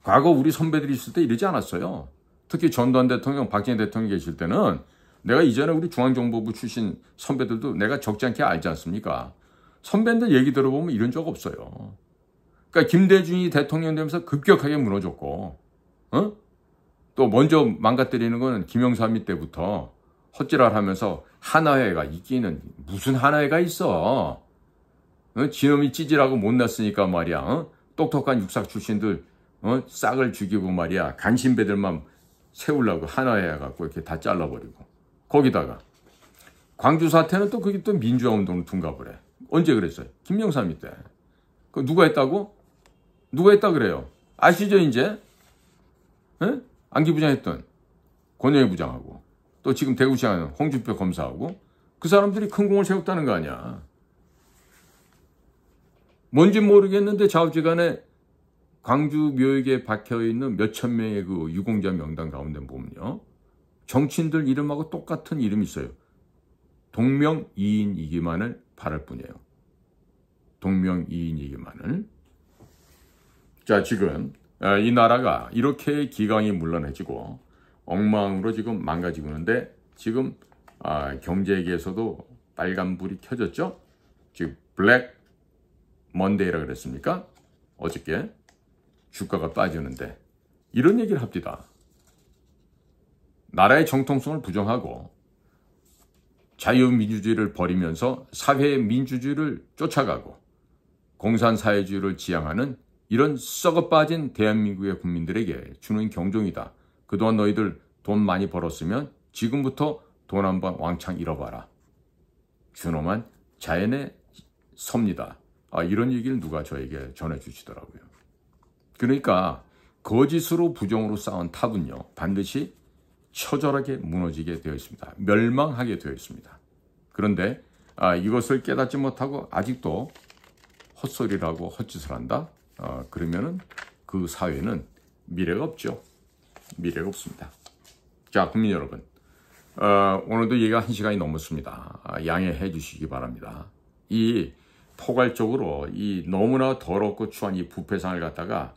과거 우리 선배들이 있을 때 이러지 않았어요. 특히 전두환 대통령, 박정희 대통령 계실 때는 내가 이전에 우리 중앙정보부 출신 선배들도 내가 적지 않게 알지 않습니까? 선배들 얘기 들어보면 이런 적 없어요. 그러니까 김대중이 대통령 되면서 급격하게 무너졌고, 또 먼저 망가뜨리는 거는 김영삼이 때부터 헛질을 하면서 하나회가 있기는 무슨 하나회가 있어. 지놈이 찌질하고 못났으니까 말이야. 똑똑한 육사 출신들 싹을 죽이고 말이야. 간신배들만 세우려고 하나회 갖고 이렇게 다 잘라버리고. 거기다가 광주 사태는 또 그게 또 민주화 운동을 둔갑을 해. 언제 그랬어요? 김영삼이 때. 그 누가 했다고? 누가 했다 그래요? 아시죠 이제? 안기부장 했던 권영희 부장하고 또 지금 대구시장 홍준표 검사하고 그 사람들이 큰 공을 세웠다는 거 아니야. 뭔진 모르겠는데 좌우지간에 광주 묘역에 박혀있는 몇천 명의 그 유공자 명단 가운데 보면요. 정치인들 이름하고 똑같은 이름이 있어요. 동명이인이기만을 바랄 뿐이에요. 동명이인이기만을. 자, 지금 이 나라가 이렇게 기강이 물러내지고 엉망으로 지금 망가지고 있는데 지금 경제계에서도 빨간불이 켜졌죠. 지금 블랙 먼데이라 그랬습니까? 어저께 주가가 빠지는데 이런 얘기를 합니다. 나라의 정통성을 부정하고 자유민주주의를 버리면서 사회의 민주주의를 쫓아가고 공산사회주의를 지향하는 이런 썩어빠진 대한민국의 국민들에게 주는 경종이다. 그동안 너희들 돈 많이 벌었으면 지금부터 돈 한번 왕창 잃어봐라. 준엄한 자연의 섭니다. 이런 얘기를 누가 저에게 전해주시더라고요. 그러니까 거짓으로 부정으로 쌓은 탑은요. 반드시 처절하게 무너지게 되어 있습니다. 멸망하게 되어 있습니다. 그런데 이것을 깨닫지 못하고 아직도 헛소리라고 헛짓을 한다? 그러면은 그 사회는 미래가 없죠. 미래가 없습니다. 자, 국민 여러분. 오늘도 얘기가 1시간이 넘었습니다. 양해해 주시기 바랍니다. 이 포괄적으로 이 너무나 더럽고 추한 이 부패상을 갖다가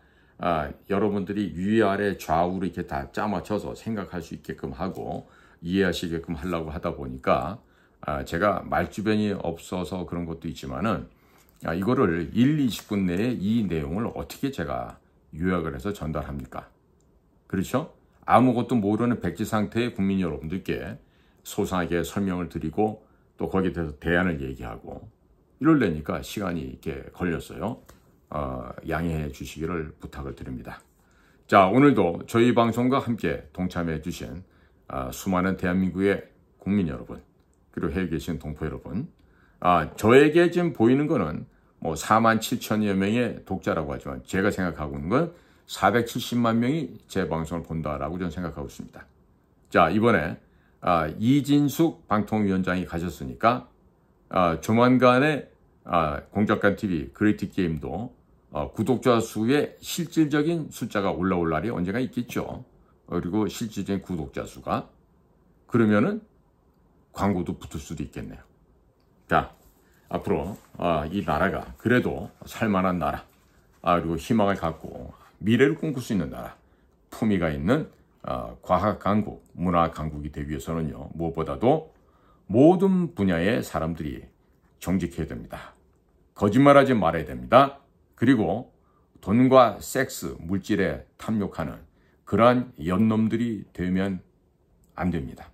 여러분들이 위아래 좌우로 이렇게 다 짜맞춰서 생각할 수 있게끔 하고 이해하시게끔 하려고 하다 보니까 제가 말주변이 없어서 그런 것도 있지만은 이거를 1, 20분 내에 이 내용을 어떻게 제가 요약을 해서 전달합니까? 그렇죠? 아무것도 모르는 백지 상태의 국민 여러분들께 소상하게 설명을 드리고 또 거기에 대해서 대안을 얘기하고 이러려니까 시간이 이렇게 걸렸어요. 양해해 주시기를 부탁을 드립니다. 자, 오늘도 저희 방송과 함께 동참해 주신 수많은 대한민국의 국민 여러분 그리고 해외에 계신 동포 여러분 저에게 지금 보이는 거는 뭐 4만 7천여 명의 독자라고 하지만 제가 생각하고 있는 건 470만 명이 제 방송을 본다라고 저는 생각하고 있습니다. 자, 이번에 이진숙 방통위원장이 가셨으니까 조만간에 공작관TV 그레이트 게임도 구독자 수의 실질적인 숫자가 올라올 날이 언젠가 있겠죠. 그리고 실질적인 구독자 수가 그러면은 광고도 붙을 수도 있겠네요. 자, 앞으로 이 나라가 그래도 살만한 나라, 그리고 희망을 갖고 미래를 꿈꿀 수 있는 나라, 품위가 있는 과학 강국, 문화 강국이 되기 위해서는요, 무엇보다도 모든 분야의 사람들이 정직해야 됩니다. 거짓말하지 말아야 됩니다. 그리고 돈과 섹스, 물질에 탐욕하는 그러한 연놈들이 되면 안 됩니다.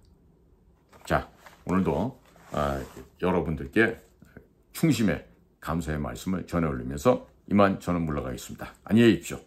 자, 오늘도 여러분들께 충심의 감사의 말씀을 전해 올리면서 이만 저는 물러가겠습니다. 안녕히 계십시오.